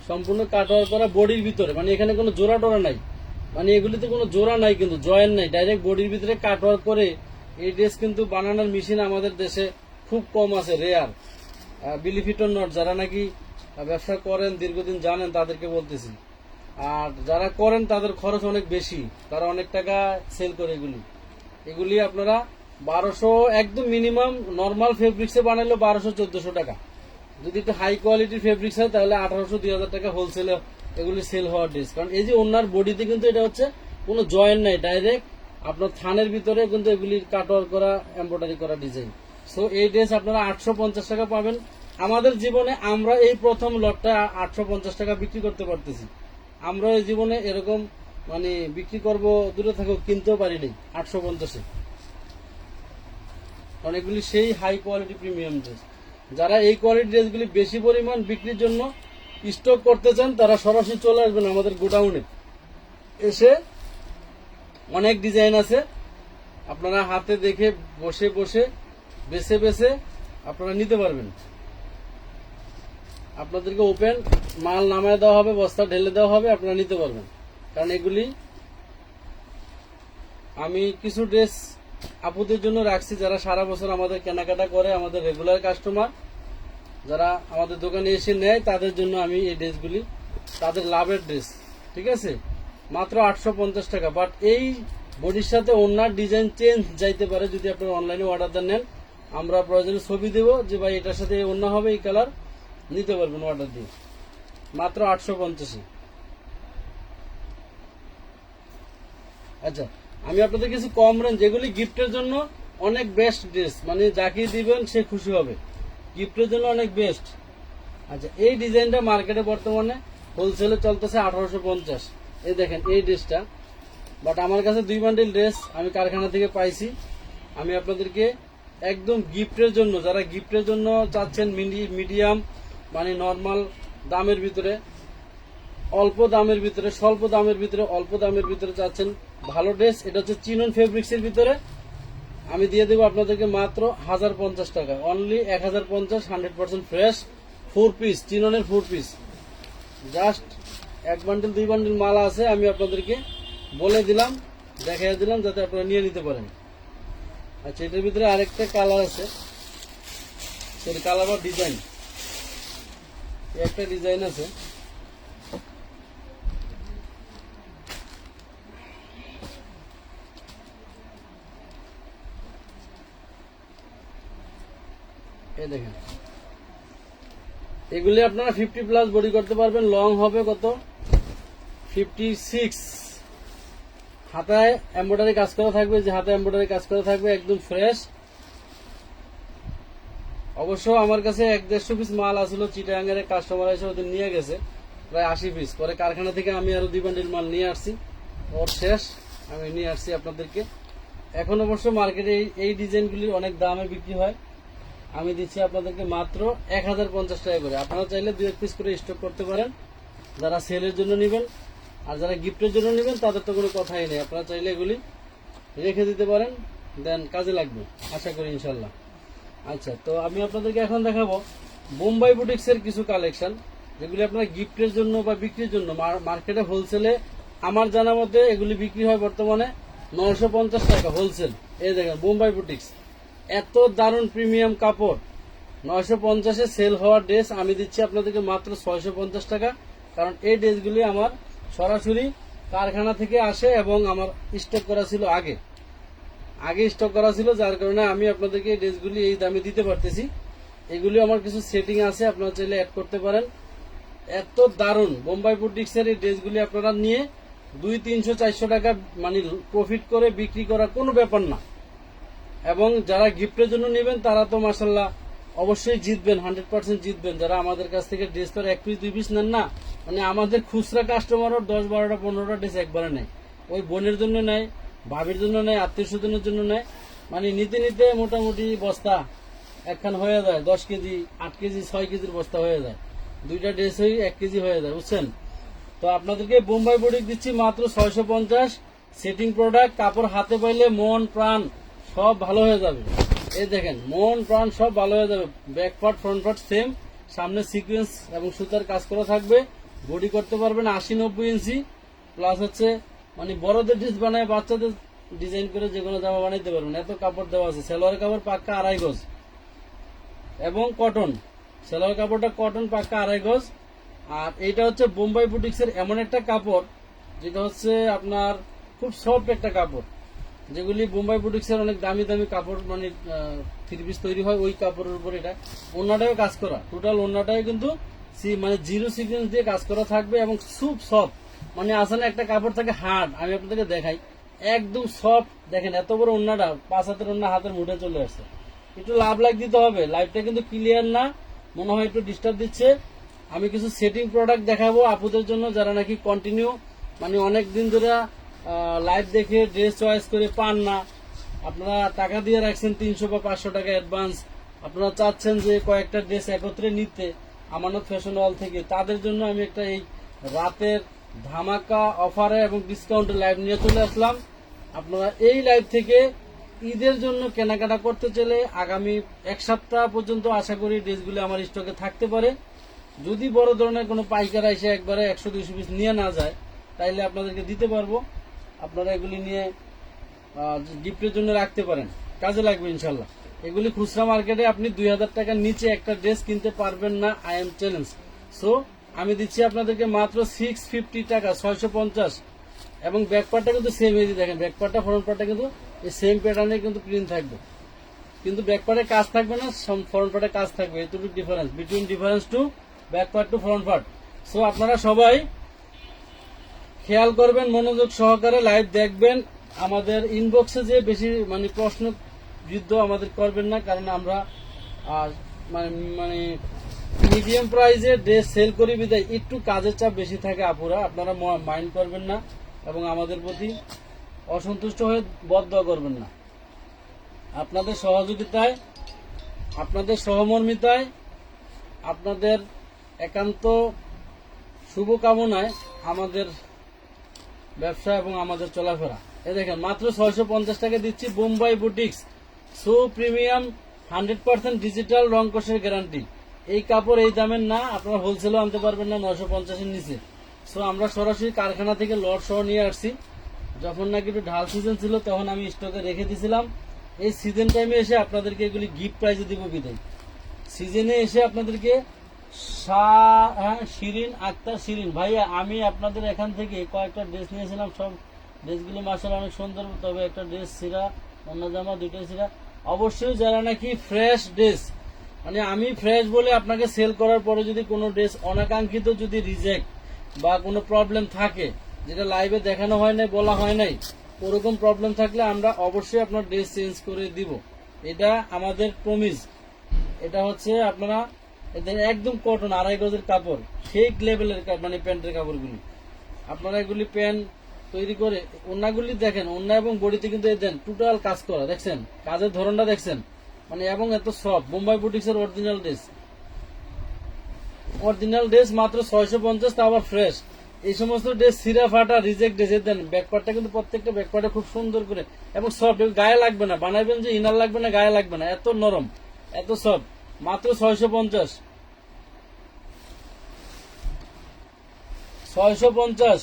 Speaker 1: সম্পূর্ণ কাটওয়ার্ক করা, বডির ভিতরে মানে এখানে কোনো জোড়া টোরা নাই, মানে এগুলিতে কোনো জোড়া নাই, কিন্তু জয়েন্ট নাই, ডাইরেক্ট বডির ভিতরে কাটওয়ার্ক করে এই ড্রেস কিন্তু বানানোর মেশিন আমাদের দেশে খুব কম আছে, rare. Believe it or not, যারা নাকি ব্যবসা করেন দীর্ঘদিন জানেন তাদেরকে বলতেছি, আর যারা করেন তাদের খরচ অনেক বেশি, তারা অনেক টাকা সেল করে এগুলি আপনারা 1200 একদম মিনিমাম নর্মাল ফেব্রিক্সে বানাইলে 1200-1400 টাকা। যদি একটু হাই কোয়ালিটির ফেব্রিক্স হয় তাহলে 1800-2000 টাকা হোলসেলে এগুলি সেল হওয়ার ড্রেস। কারণ এই যে ওনার বডিতে কিন্তু এটা হচ্ছে কোনো জয়েন্ট নাই, ডাইরেক্ট আপনার থানের ভিতরে কিন্তু এগুলির কাটওয়ার্ক করা, এমব্রয়ডারি করা ডিজাইন। সো এই ড্রেস আপনারা 850 টাকা পাবেন। আমাদের জীবনে আমরা এই প্রথম লটটা 850 টাকা বিক্রি করতে পারতেছি। আমরা এই জীবনে এরকম মানে বিক্রি করব দূরে থাকুক, কিনতেও পারিনি 850-এ, কারণ এগুলি সেই হাই কোয়ালিটি প্রিমিয়াম ড্রেস। যারা এই কোয়ালিটি ড্রেসগুলি বেশি পরিমাণ বিক্রির জন্য স্টক করতে চান তারা সরাসরি চলে আসবেন আমাদের গোডাউনে, এসে অনেক ডিজাইন আছে, আপনারা হাতে দেখে বসে বেছে আপনারা নিতে পারবেন। আপনাদেরকে ওপেন মাল নামায় দেওয়া হবে, বস্তা ঢেলে দেওয়া হবে, আপনারা নিতে পারবেন। কারণ এগুলি আমি কিছু ড্রেস আপুদের জন্য রাখছি যারা সারা বছর আমাদের কেনাকাটা করে, আমাদের রেগুলার কাস্টমার যারা আমাদের দোকানে এসে নেয়, তাদের জন্য আমি এই ড্রেসগুলি, তাদের লাভের ড্রেস, ঠিক আছে, মাত্র 850 টাকা। বাট এই বডির সাথে ওনার ডিজাইন চেঞ্জ যাইতে পারে, যদি আপনারা অনলাইনে অর্ডার নেন আমরা প্রয়োজনে ছবি দেব যে ভাই এটার সাথে অন্য হবে, এই কালার নিতে পারবেন অর্ডার দিয়ে, মাত্র 850-এ। আচ্ছা, আমি আপনাদের কিছু কম রেঞ্জ, যেগুলি গিফটের জন্য অনেক বেস্ট ড্রেস, মানে যাকে দিবেন সে খুশি হবে, গিফটের জন্য অনেক বেস্ট। আচ্ছা, এই ডিজাইনটা মার্কেটে বর্তমানে হোলসেলে চলতেছে 1850। এই দেখেন এই ড্রেসটা বাট আমার কাছে 2 বান্ডিল ড্রেস আমি কারখানা থেকে পাইছি। আমি আপনাদেরকে একদম গিফটের জন্য, যারা গিফটের জন্য চাচ্ছেন মিডিয়াম মানে নর্মাল দামের ভিতরে, অল্প দামের ভিতরে, স্বল্প দামের ভিতরে, অল্প দামের ভিতরে চাচ্ছেন ভালো ড্রেস, এটা হচ্ছে চিনন ফেব্রিক্সের ভিতরে আমি দিয়ে দেবো আপনাদেরকে মাত্র 1050 টাকা, অনলি 1050, 100% ফ্রেশ 4 পিস, চিননের 4 পিস। জাস্ট 1 বান্ডিল 2 বান্ডিল মাল আছে, আমি আপনাদেরকে বলে দিলাম, দেখাই দিলাম যাতে আপনারা নিয়ে নিতে পারেন। আচ্ছা, এটার ভিতরে আরেকটা কালার আছে, সেটা কালার বা ডিজাইন, একটা ডিজাইন আছে, এই দেখেন। এগুলি আপনারা 50+ বডি করতে পারবেন। লং হবে কত? 56। হাতায় এমব্রয়ডারি কাজ করা থাকবে, যে হাতে এমব্রয়ডারি কাজ করা থাকবে, একদম ফ্রেশ। অবশ্য আমার কাছে 150 পিস মাল আসলো, চিটাগাংয়ের কাস্টমার এসে ওদের নিয়ে গেছে প্রায় 80 পিস। পরে কারখানা থেকে আমি আরো 2 বান্ডিল মাল নিয়ে আসছি, ওর শেষ আমি নিয়ে আসছি আপনাদেরকে। এখন অবশ্য মার্কেটে এই ডিজাইনগুলির অনেক দামে বিক্রি হয়, আমি দিচ্ছি আপনাদেরকে মাত্র 1050 টাকা করে। আপনারা চাইলে 2-1 পিস করে স্টক করতে পারেন, যারা সেলের জন্য নেবেন। আর যারা গিফটের জন্য নেবেন তাদের তো কোনো কথাই নেই, আপনারা চাইলে এগুলি রেখে দিতে পারেন, দেন কাজে লাগবে আশা করি ইনশাল্লাহ। আচ্ছা, তো আমি আপনাদেরকে এখন দেখাবো বোম্বাই বুটিক্সের কিছু কালেকশন, যেগুলি আপনারা গিফটের জন্য বা বিক্রির জন্য মার্কেটে হোলসেলে আমার জানা মতে এগুলি বিক্রি হয় বর্তমানে 950 টাকা হোলসেল। এই দেখেন বোম্বাই বুটিক্স, এত দারুণ প্রিমিয়াম কাপড়, 950-এ সেল হওয়ার ড্রেস আমি দিচ্ছি আপনাদেরকে মাত্র 650 টাকা। কারণ এই ড্রেসগুলি আমার সরাসরি কারখানা থেকে আসে এবং আমার স্টক করা ছিল আগে স্টক করা ছিল, যার কারণে আমি আপনাদেরকে এই ড্রেসগুলি এই দামে দিতে পারতেছি। এগুলি আমার কিছু সেটিং আছে, আপনারা চাইলে অ্যাড করতে পারেন। এত দারুণ বোম্বাই বুটিক্সের এই ড্রেসগুলি আপনারা নিয়ে 200, 300, 400 টাকা মানে প্রফিট করে বিক্রি করা কোনো ব্যাপার না। এবং যারা গিফটের জন্য নেবেন তারা তো মাশাল্লাহ অবশ্যই জিতবেন, 100% জিতবেন। যারা আমাদের কাছ থেকে ড্রেস তো 1 পিস 2 পিস নেন না, মানে আমাদের খুচরা কাস্টমারও 10, 12টা 15টা ড্রেস একবারে নেয়। ওই বোনের জন্য নেয়, ভাবির জন্য নেয়, আত্মীয় স্বজনের জন্য নেয়, মানে নিতে নিতে মোটামুটি বস্তা একখান হয়ে যায়, 10 কেজি, 8 কেজি, 6 কেজির বস্তা হয়ে যায়। 2টা ড্রেস হয়ে 1 কেজি হয়ে যায়, বুঝছেন? তো আপনাদেরকে বোম্বাই বুটিক দিচ্ছি মাত্র 650। সেটিং প্রোডাক্ট, কাপড় হাতে পাইলে মন প্রাণ সব ভালো হয়ে যাবে। এই দেখেন, মন প্রাণ সব ভালো হয়ে যাবে। Back part front part same, সামনে সিকোয়েন্স এবং সুতার কাজ করা থাকবে। বডি করতে পারবেন 80-90 ইঞ্চি, প্লাস হচ্ছে মানে বড়দের ড্রেস বানায় বাচ্চাদের ডিজাইন করে যে কোনো জামা বানাইতে পারবেন, এত কাপড় দেওয়া আছে। সালোয়ার কাপড় পাক্কা 2.5 গজ এবং কটন, সালোয়ার কাপড়টা কটন পাক্কা 2.5 গজ। আর এইটা হচ্ছে বোম্বাই বুটিক্সের এমন একটা কাপড় যেটা হচ্ছে আপনার খুব সফট একটা কাপড়, যেগুলি বোম্বাই বুটিক্সের অনেক দামি দামি কাপড় মানে 3 পিস তৈরি হয়, ওই কাপড়ের উপর এটা ওন্নাটাও কাজ করা, টোটাল ওন্নাটাও কিন্তু মানে 0 সিকোয়েন্স দিয়ে কাজ করা থাকবে এবং খুব সফট। মানে আসলে একটা কাপড় থাকে হার্ড, আমি আপনাদেরকে দেখাই, একদম সফট। দেখেন এত বড় ওন্নাটা, 5 হাতের ওন্না হাতের মুঠে চলে আসছে। একটু লাভ দিতে হবে, লাইভটা কিন্তু ক্লিয়ার না, মনে হয় একটু ডিস্টার্ব দিচ্ছে। আমি কিছু সেটিং প্রোডাক্ট দেখাবো আপুদের জন্য, যারা নাকি কন্টিনিউ মানে অনেক দিন ধরে লাইভ দেখে ড্রেস চয়েস করে পান না, আপনারা টাকা দিয়ে রাখছেন 300 বা 500 টাকা অ্যাডভান্স, আপনারা চাচ্ছেন যে কয়েকটা ড্রেস একত্রে নিতে আমানত ফ্যাশন ওয়াল থেকে, তাদের জন্য আমি একটা এই রাতের ধামাকা অফারে এবং ডিসকাউন্টে লাইভ নিয়ে চলে আসলাম। আপনারা এই লাইভ থেকে ঈদের জন্য কেনাকাটা করতে চাইলে আগামী 1 সপ্তাহ পর্যন্ত আশা করি ড্রেসগুলো আমার স্টকে থাকতে পারে। যদি বড় ধরনের কোনো পাইকার এসে একবারে 100-200 পিস নিয়ে না যায়, তাইলে আপনাদেরকে দিতে পারবো, আপনারা এগুলি নিয়ে গিফটের জন্য রাখতে পারেন, কাজে লাগবে ইনশাল্লাহ। এগুলি খুচরা মার্কেটে আপনি 2000 টাকার নিচে একটা ড্রেস কিনতে পারবেন না, আই এম চ্যালেঞ্জ। সো আমি দিচ্ছি আপনাদেরকে মাত্র 650 টাকা, 650। এবং ব্যাকপার্টটা কিন্তু সেম, এই দেখেন ব্যাকপার্টটা ফ্রন্ট পার্টটা কিন্তু এই সেম প্যাটার্নে কিন্তু প্রিন্ট থাকবে, কিন্তু ব্যাকপার্টে কাজ থাকবে না, ফ্রন্ট পার্টে কাজ থাকবে। এতটুকু difference between difference to back part to front part. So আপনারা সবাই খেয়াল করবেন, মনোযোগ সহকারে লাইভ দেখবেন। আমাদের ইনবক্সে যে বেশি মানে প্রশ্ন যুদ্ধ আমাদের করবেন না, কারণ আমরা মানে মিডিয়াম প্রাইসে ড্রেস সেল করি বিদায় একটু কাজের চাপ বেশি থাকে আপুরা, আপনারা মাইন্ড করবেন না এবং আমাদের প্রতি অসন্তুষ্ট হয়ে বদদোয়া করবেন না। আপনাদের সহযোগিতায়, আপনাদের সহমর্মিতায়, আপনাদের একান্ত শুভকামনায় আমাদের ব্যবসা এবং আমাদের চলাফেরা। এই দেখেন মাত্র 650 টাকা দিচ্ছি Bombay boutiques so premium 100% digital রং কষের গ্যারান্টি। এই কাপড় এই দামের না, আপনারা হোলসেলও আনতে পারবেন না 950 এর নিচে। সো আমরা সরাসরি কারখানা থেকে লট সহ নিয়ে আসছি। যখন নাকি একটু ঢাল সিজন ছিল তখন আমি স্টকে রেখে দিয়েছিলাম। এই সিজন টাইমে এসে আপনাদেরকে এগুলি গিফট প্রাইজে দিব বিদায়। সিজনে এসে আপনাদেরকে শিরিন আক্তার শিরিন ভাইয়া, আমি আপনাদের এখান থেকে কয়েকটা ড্রেস নিয়েছিলাম, সব ড্রেসগুলো মাশাআল্লাহ অনেক সুন্দর, তবে একটা ড্রেস ছিঁড়া, অন্য জামা দুইটাই ছিঁড়া। অবশ্যই যারা নাকি ফ্রেশ ড্রেস, মানে আমি ফ্রেশ বলে আপনাকে সেল করার পরে যদি কোনো ড্রেস অনাকাঙ্ক্ষিত যদি রিজেক্ট বা কোনো প্রবলেম থাকে, যেটা লাইভে দেখানো হয় নাই, বলা হয় নাই, ওরকম প্রবলেম থাকলে আমরা অবশ্যই আপনার ড্রেস চেঞ্জ করে দিব। এটা আমাদের প্রমিস। এটা হচ্ছে আপনারা এদের একদম কটন 2.5 গজের কাপড়, সেই লেভেলের মানে প্যান্টের কাপড়গুলি। আপনারা এগুলি প্যান্ট তৈরি করে ওন্নাগুলি দেখেন, ওন্না এবং বডিতে কিন্তু দেন টোটাল কাজ করা, দেখছেন কাজের ধরনটা দেখছেন, মানে এবং এত সফট। বোম্বাই বুটিক্সের অরিজিনাল ড্রেস, অরিজিনাল ড্রেস মাত্র 650, তা আবার ফ্রেশ। এই সমস্ত ড্রেস সিরা ফাটা রিজেক্ট ড্রেস দেন, ব্যাকপার্টটা কিন্তু প্রত্যেকটা ব্যাকপার্টে খুব সুন্দর করে এবং সফট, গায়ে লাগবে না, বানাইবেন যে ইনার লাগবে না, গায়ে লাগবে না, এত নরম এত সফট। মাত্র 650, 650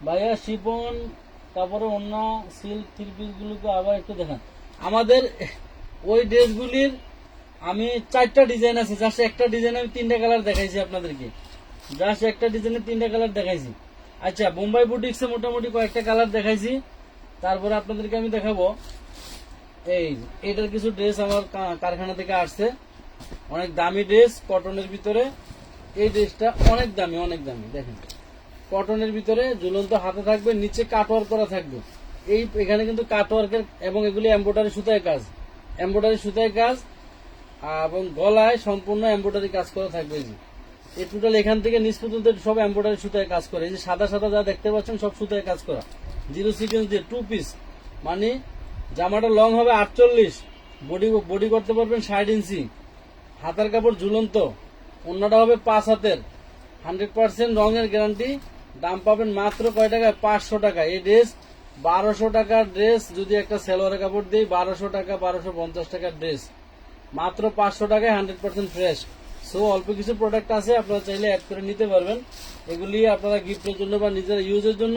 Speaker 1: ভাইয়া। শিপন তারপরে অন্য সিল্ক থ্রি পিস গুলোকে আবার একটু দেখান। আমাদের ওই ড্রেসগুলির আমি 4টা ডিজাইন আছে, জাস্ট একটা ডিজাইন আমি 3টা কালার দেখাইছি আপনাদেরকে, জাস্ট একটা ডিজাইনে 3টা কালার দেখাইছি। আচ্ছা, বোম্বাই বুটিক্সে মোটামুটি কয়েকটা কালার দেখাইছি, তারপরে আপনাদেরকে আমি দেখাবো এই এটার কিছু ড্রেস আমার কারখানা থেকে আসছে, অনেক দামি ড্রেস কটনের ভিতরে। এই ড্রেসটা অনেক দামি, অনেক দামি, দেখেন কটনের ভিতরে ঝুলন্ত হাতে থাকবে, নিচে কাটওয়ার্ক করা থাকবে। এই এখানে কিন্তু কাটওয়ার্কের এবং এগুলি এমব্রয়ডারি সুতায় কাজ, এমব্রয়ডারি সুতায় কাজ, এবং গলায় সম্পূর্ণ এমব্রয়ডারি কাজ করা থাকবে। এই টোটাল এখান থেকে নিচ পর্যন্ত সব এমব্রয়ডারি সুতায় কাজ করে। এই যে সাদা সাদা যা দেখতে পাচ্ছেন সব সুতায় কাজ করা, 0 সিকোয়েন্স দিয়ে 2 পিস, মানে জামাটা লং হবে 48, বডি করতে পারবেন 60 ইঞ্চি, হাতার কাপড় ঝুলন্ত, অন্যটা হবে 5 হাতের, 100% রঙের গ্যারান্টি। দাম পাবেন মাত্র কয় টাকায়? 500 টাকা। এই ড্রেস 1200 টাকার ড্রেস যদি একটা সেলোয়ারের কাপড় দিই, 1200 টাকা, 1250 টাকার ড্রেস মাত্র 500 টাকায় 100% ফ্রেশ। সো অল্প কিছু প্রোডাক্ট আছে, আপনারা চাইলে অ্যাড করে নিতে পারবেন। এগুলি আপনারা গিফটের জন্য বা নিজের ইউজের জন্য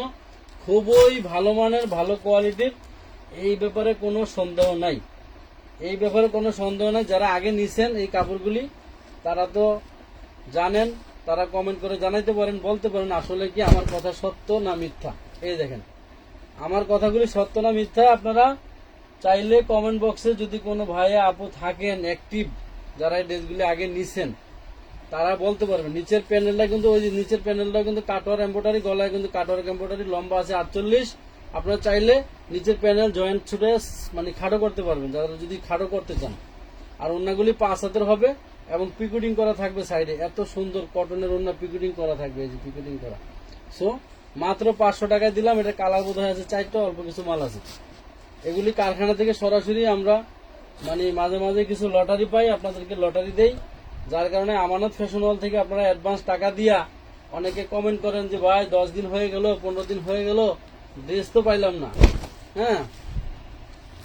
Speaker 1: খুবই ভালো মানের, ভালো কোয়ালিটির। এই ব্যাপারে কোনো সন্দেহ নাই, এই ব্যাপারে কোনো সন্দেহ নাই। যারা আগে নিছেন এই কাপড়গুলি তারা তো জানেন, তারা কমেন্ট করে জানাইতে পারেন, বলতে পারেন আসলে কি আমার কথা সত্য না মিথ্যা। এই দেখেন আমার কথাগুলি সত্য না মিথ্যা, আপনারা চাইলে কমেন্ট বক্সে যদি কোনো ভাইয়া আপু থাকেন অ্যাক্টিভ, যারা এই ড্রেসগুলি আগে নিছেন, তারা বলতে পারবেন। নিচের প্যানেলটা কিন্তু ওই যে নিচের প্যানেলটা কিন্তু কাটওয়ার এমব্রয়ডারি, গলায় কিন্তু কাটওয়ার এমব্রয়ডারি, লম্বা আছে 48। আপনারা চাইলে নিচের প্যানেল জয়েন্ট ছুটে মানে খাটো করতে পারবেন, যারা যদি খাটো করতে চান। আর ওন্নাগুলি 5 হাতের হবে এবং পিকুটিং করা থাকবে সাইডে, এত সুন্দর কটনের ওন্না পিকুটিং করা থাকবে, এই যে পিকুটিং করা। সো মাত্র 500 টাকায় দিলাম। এটা কালার বোধ হয় আছে 4টা, অল্প কিছু মাল আছে। এগুলি কারখানা থেকে সরাসরি আমরা মানে মাঝে মাঝে কিছু লটারি পাই, আপনাদেরকে লটারি দেই, যার কারণে আমানত ফ্যাশন হল থেকে আপনারা অ্যাডভান্স টাকা দিয়া অনেকে কমেন্ট করেন যে ভাই 10 দিন হয়ে গেল, 15 দিন হয়ে গেল, ড্রেস তো পাইলাম না। হ্যাঁ,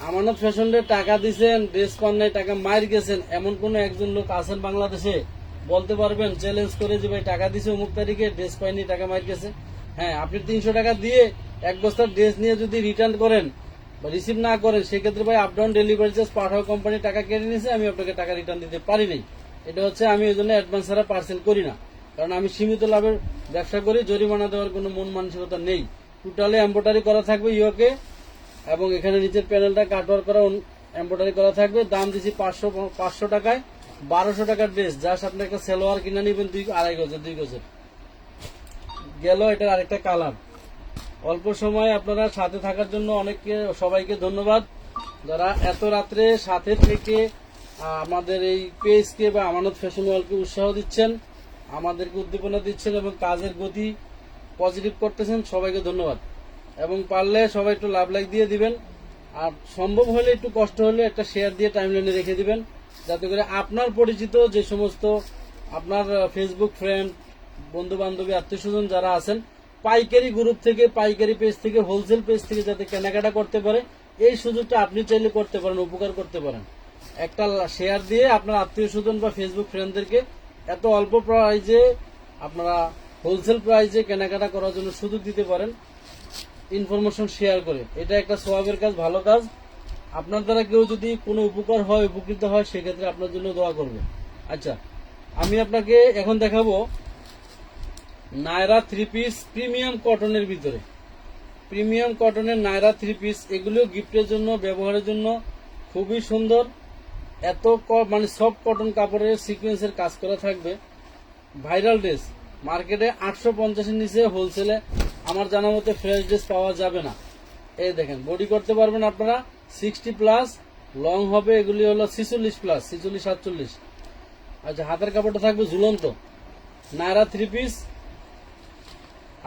Speaker 1: আমানত ফ্যাশনে টাকা দিচ্ছেন, ড্রেস পান নাই, টাকা মার গেছেন, এমন কোন একজন লোক আছেন বাংলাদেশে? বলতে পারবেন চ্যালেঞ্জ করে যে ভাই টাকা দিছে অমুক তারিখে, ড্রেস পাইনি, টাকা মার গেছে? হ্যাঁ, আপনি 300 টাকা দিয়ে এক বস্তার ড্রেস নিয়ে যদি রিটার্ন করেন বা রিসিভ না করেন, সেক্ষেত্রে ভাই আপ ডাউন ডেলিভারি চার্জ পাঠাও কোম্পানি টাকা কেটে নিয়েছে, আমি আপনাকে টাকা রিটার্ন দিতে পারি নাই। এটা হচ্ছে আমি এই জন্য অ্যাডভান্স ছাড়া পার্সেল করি না, কারণ আমি সীমিত লাভের ব্যবসা করি, জরিমানা দেওয়ার কোনো মন মানসিকতা নেই। টোটালি এমব্রয়ডারি করা থাকবে ইয়োকে, এবং এখানে নিচের প্যানেলটা কাটওয়ার করা এমব্রয়ডারি করা থাকবে। দাম দিচ্ছি 500 টাকায় 1200 টাকার ড্রেস। জাস্ট আপনি একটা সেলোয়ার কিনে নিবেন 2.5 গজের, 2 গজের গেল। এটার আরেকটা কালার। অল্প সময় আপনারা সাথে থাকার জন্য অনেককে সবাইকে ধন্যবাদ, যারা এত রাত্রে সাথে থেকে আমাদের এই পেজকে বা আমানত ফ্যাশন ওয়ালকে উৎসাহ দিচ্ছেন, আমাদেরকে উদ্দীপনা দিচ্ছেন এবং কাজের গতি পজিটিভ করতেছেন, সবাইকে ধন্যবাদ। এবং পারলে সবাই একটু লাভ লাইক দিয়ে দিবেন, আর সম্ভব হলে একটু কষ্ট হলে একটা শেয়ার দিয়ে টাইমলাইনে রেখে দিবেন, যাতে করে আপনার পরিচিত যে সমস্ত আপনার ফেসবুক ফ্রেন্ড, বন্ধু বান্ধবী, আত্মীয় স্বজন যারা আছেন, পাইকারি গ্রুপ থেকে, পাইকারি পেজ থেকে, হোলসেল পেজ থেকে যাতে কেনাকাটা করতে পারে, এই সুযোগটা আপনি চাইলে করতে পারেন, উপকার করতে পারেন। একটা শেয়ার দিয়ে আপনার আত্মীয় স্বজন বা ফেসবুক ফ্রেন্ডদেরকে এত অল্প প্রাইজে আপনারা হোলসেল প্রাইজে কেনাকাটা করার জন্য সুযোগ দিতে পারেন, ইনফরমেশন শেয়ার করে। এটা একটা সওয়াবের কাজ, ভালো কাজ। আপনার দ্বারা কেউ যদি কোনো উপকার হয়, উপকৃত হয়, সেক্ষেত্রে আপনার জন্য দোয়া করবে। আচ্ছা, আমি আপনাকে এখন দেখাবো নায়রা 3 পিস প্রিমিয়াম কটনের ভিতরে। প্রিমিয়াম কটনের নায়রা 3 পিস, এগুলো গিফটের জন্য, ব্যবহারের জন্য খুবই সুন্দর। এত মানে সফট কটন কাপড়ের সিকোয়েন্সের কাজ করা থাকবে। ভাইরাল ড্রেস, মার্কেটে 850-এর নিচে হোলসেলে আমার জানা মতে ফ্রেশ ড্রেস পাওয়া যাবে না। এই দেখেন, বডি করতে পারবেন আপনারা 60+, লং হবে এগুলি হলো 46+, 46-47। আচ্ছা, হাতের কাপড়টা থাকবে ঝুলন্ত। নায়রা 3 পিস,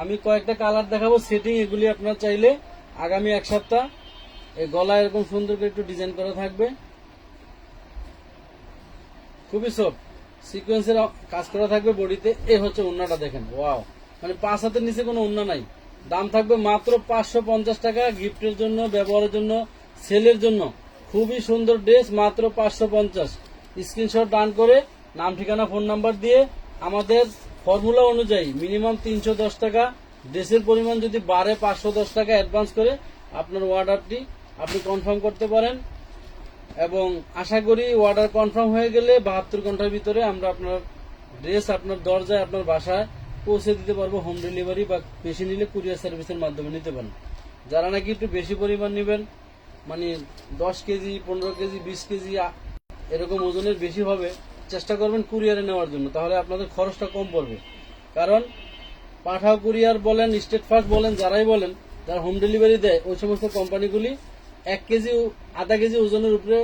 Speaker 1: আমি কয়েকটা কালার দেখাবো, সেটিং। এগুলি আপনারা চাইলে আগামী এক সপ্তাহ এই গলা এরকম সুন্দর করে একটু ডিজাইন করা থাকবে, খুবই সফট সিকোয়েন্সের কাজ করা থাকবে বডিতে। এই হচ্ছে ওন্নাটা, দেখেন, ওয়াও, মানে 5 হাতের নিচে কোনো ওন্না নাই। দাম থাকবে মাত্র 550 টাকা। গিফটের জন্য, ব্যবহারের জন্য, সেলের জন্য খুবই সুন্দর ড্রেস, মাত্র 550। স্ক্রিনশট ডান করে নাম, ঠিকানা, ফোন নাম্বার দিয়ে আমাদের ফর্মুলা অনুযায়ী মিনিমাম 310 টাকা, ড্রেসের পরিমাণ যদি বাড়ে 510 টাকা অ্যাডভান্স করে আপনার অর্ডারটি আপনি কনফার্ম করতে পারেন। এবং আশা করি অর্ডার কনফার্ম হয়ে গেলে 72 ঘন্টার ভিতরে আমরা আপনার ড্রেস আপনার দরজায়, আপনার বাসায় পৌঁছে দিতে পারবো, হোম ডেলিভারি, বা বেশি নিলে কুরিয়ার সার্ভিসের মাধ্যমে নিতে পারেন। যারা নাকি একটু বেশি পরিমাণ নেবেন, মানে 10 কেজি, 15 কেজি, 20 কেজি এরকম ওজনের বেশি হবে, চেষ্টা করবেন কুরিয়ারে নেওয়ার জন্য, তাহলে আপনাদের খরচটা কম পড়বে। কারণ পাঠাও কুরিয়ার বলেন, স্টেট ফাস্ট বলেন, যারাই বলেন, যারা হোম ডেলিভারি দেয়, ওই সমস্ত কোম্পানিগুলি 1 কেজি, আধা কেজি ওজনের উপরে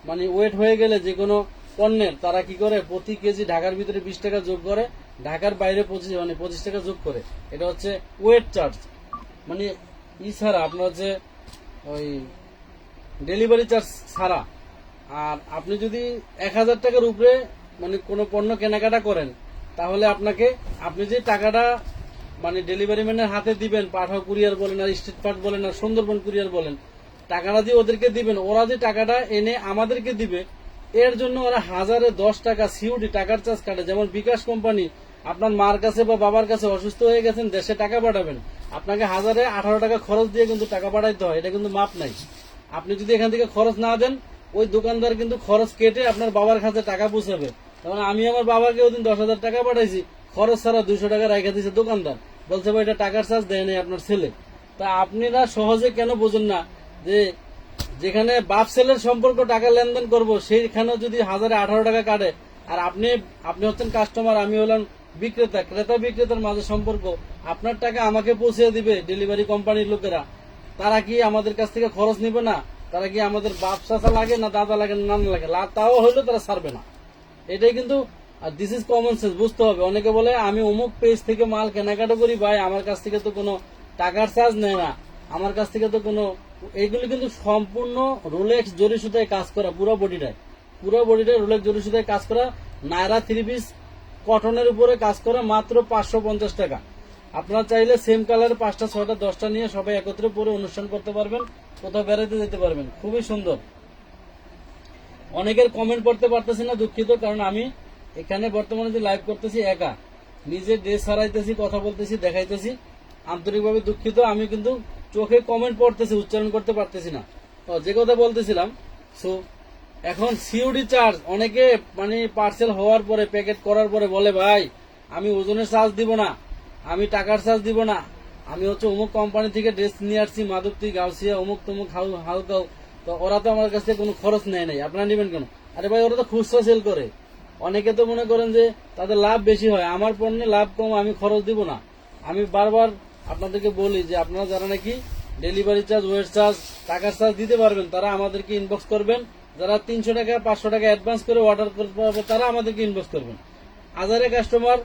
Speaker 1: মানে ওয়েট হয়ে গেলে যে কোনো পণ্যের, তারা কি করে, প্রতি কেজি ঢাকার ভিতরে 20 টাকা যোগ করে, ঢাকার বাইরে 25 টাকা যোগ করে। এটা হচ্ছে ওয়েট চার্জ, মানে ছাড়া আপনার হচ্ছে ওই ডেলিভারি চার্জ ছাড়া। আর আপনি যদি 1000 টাকার উপরে মানে কোনো পণ্য কেনাকাটা করেন, তাহলে আপনি যে টাকাটা মানে ডেলিভারি ম্যানের হাতে দিবেন, পাঠাও কুরিয়ার বলেন, আর স্টেট ফাস্ট বলেন, আর সুন্দরবন কুরিয়ার বলেন, টাকাটা দিয়ে ওদেরকে দিবেন, ওরা যে টাকাটা এনে আমাদেরকে দিবে, এর জন্য ওরা 1010 টাকা সিউডি টাকার চার্জ কাটে। যেমন বিকাশ কোম্পানি আপনার মার কাছে বা বাবার কাছে অসুস্থ হয়ে গেছেন, দেশে টাকা পাঠাবেন, আপনাকে 1018 টাকা খরচ দিয়ে কিন্তু টাকা পাঠাইতে হয়, এটা কিন্তু মাপ নাই। আপনি যদি এখান থেকে খরচ না দেন, ওই দোকানদার কিন্তু খরচ কেটে আপনার বাবার কাছে টাকা পৌঁছাবে। তখন আমি আমার বাবাকে ওই দিন 10,000 টাকা পাঠাইছি, খরচ ছাড়া 200 টাকা রাখা দিয়েছে দোকানদার, বলছে ভাই এটা টাকার চার্জ দেয় নাই আপনার ছেলে। তা আপনারা সহজে কেন বোঝেন না যে যেখানে বাপ ছেলের সম্পর্ক টাকা লেনদেন করব, সেইখানেও যদি 1018 টাকা কাটে, আর আপনি হচ্ছেন কাস্টমার, আমি হলাম বিক্রেতা, ক্রেতা বিক্রেতার মাঝে সম্পর্ক, আপনার টাকা আমাকে পৌঁছে দিবে ডেলিভারি কোম্পানির লোকেরা, তারা কি আমাদের কাছ থেকে খরচ নিবে না? তারা কি আমাদের বাপ চাচা লাগে না দাদা লাগে না নানা লাগে, তাও হইলেও তারা ছাড়বে না। এটাই কিন্তু দিস ইজ কমন সেন্স, বুঝতে হবে। অনেকে বলে আমি অমুক পেজ থেকে মাল কেনাকাটা করি, ভাই আমার কাছ থেকে তো কোনো টাকার চার্জ নেয় না, আমার কাছ থেকে তো কোনো, এইগুলি কিন্তু সম্পূর্ণ রোলেক্স জরি সুতায় কাজ করা, পুরো বডিটায় রোলেক্স জরি সুতায় কাজ করা, নায়রা 3 পিস কটনের উপরে কাজ করা, মাত্র 550 টাকা। আপনারা চাইলে সেম কালারের 5টা 6টা 10টা নিয়ে সবাই একত্রে পরে অনুষ্ঠান করতে পারবেন, কোথাও বেড়াতে যেতে পারবেন, খুবই সুন্দর। অনেকের কমেন্ট পড়তে পারতেছি না, দুঃখিত, কারণ আমি এখানে বর্তমানে যে লাইভ করতেছি একা, নিজে ড্রেস হারাইতেছি, কথা বলতেছি, দেখাইতেছি, আন্তরিকভাবে দুঃখিত। আমি কিন্তু চোখে কমেন্ট পড়তেছি, উচ্চারণ করতে পারতেছি না। যে কথা বলতেছিলাম, সো এখন সিওডি চার্জ, অনেকে মানে পার্সেল হওয়ার পরে, প্যাকেট করার পরে বলে ভাই আমি ওজনের চার্জ দিব না, আমি টাকার চার্জ দিব না, আমি হচ্ছে অমুক কোম্পানি থেকে ড্রেস নিয়ে আসছি, মাধবতী, গাউসিয়া, অমুক তমুক, হালকাও, তো ওরা তো আমার কাছ থেকে কোনো খরচ নেয় নাই, আপনারা নেবেন কেন? আরে ভাই, ওরা তো খুচরা সেল করে। অনেকে তো মনে করেন যে তাদের লাভ বেশি হয়, আমার পণ্যে লাভ কম, আমি খরচ দিব না। আমি বারবার আপনাদেরকে বলি যে আপনারা যারা নাকি ডেলিভারি চার্জ, ওয়েট চার্জ, টাকার চার্জ দিতে পারবেন, তারা আমাদেরকে ইনবক্স করবেন। যারা 300 টাকা 500 টাকা অ্যাডভান্স করে অর্ডার করতে পারবে, তারা আমাদেরকে ইনবক্স করবেন। হাজারে কাস্টমার,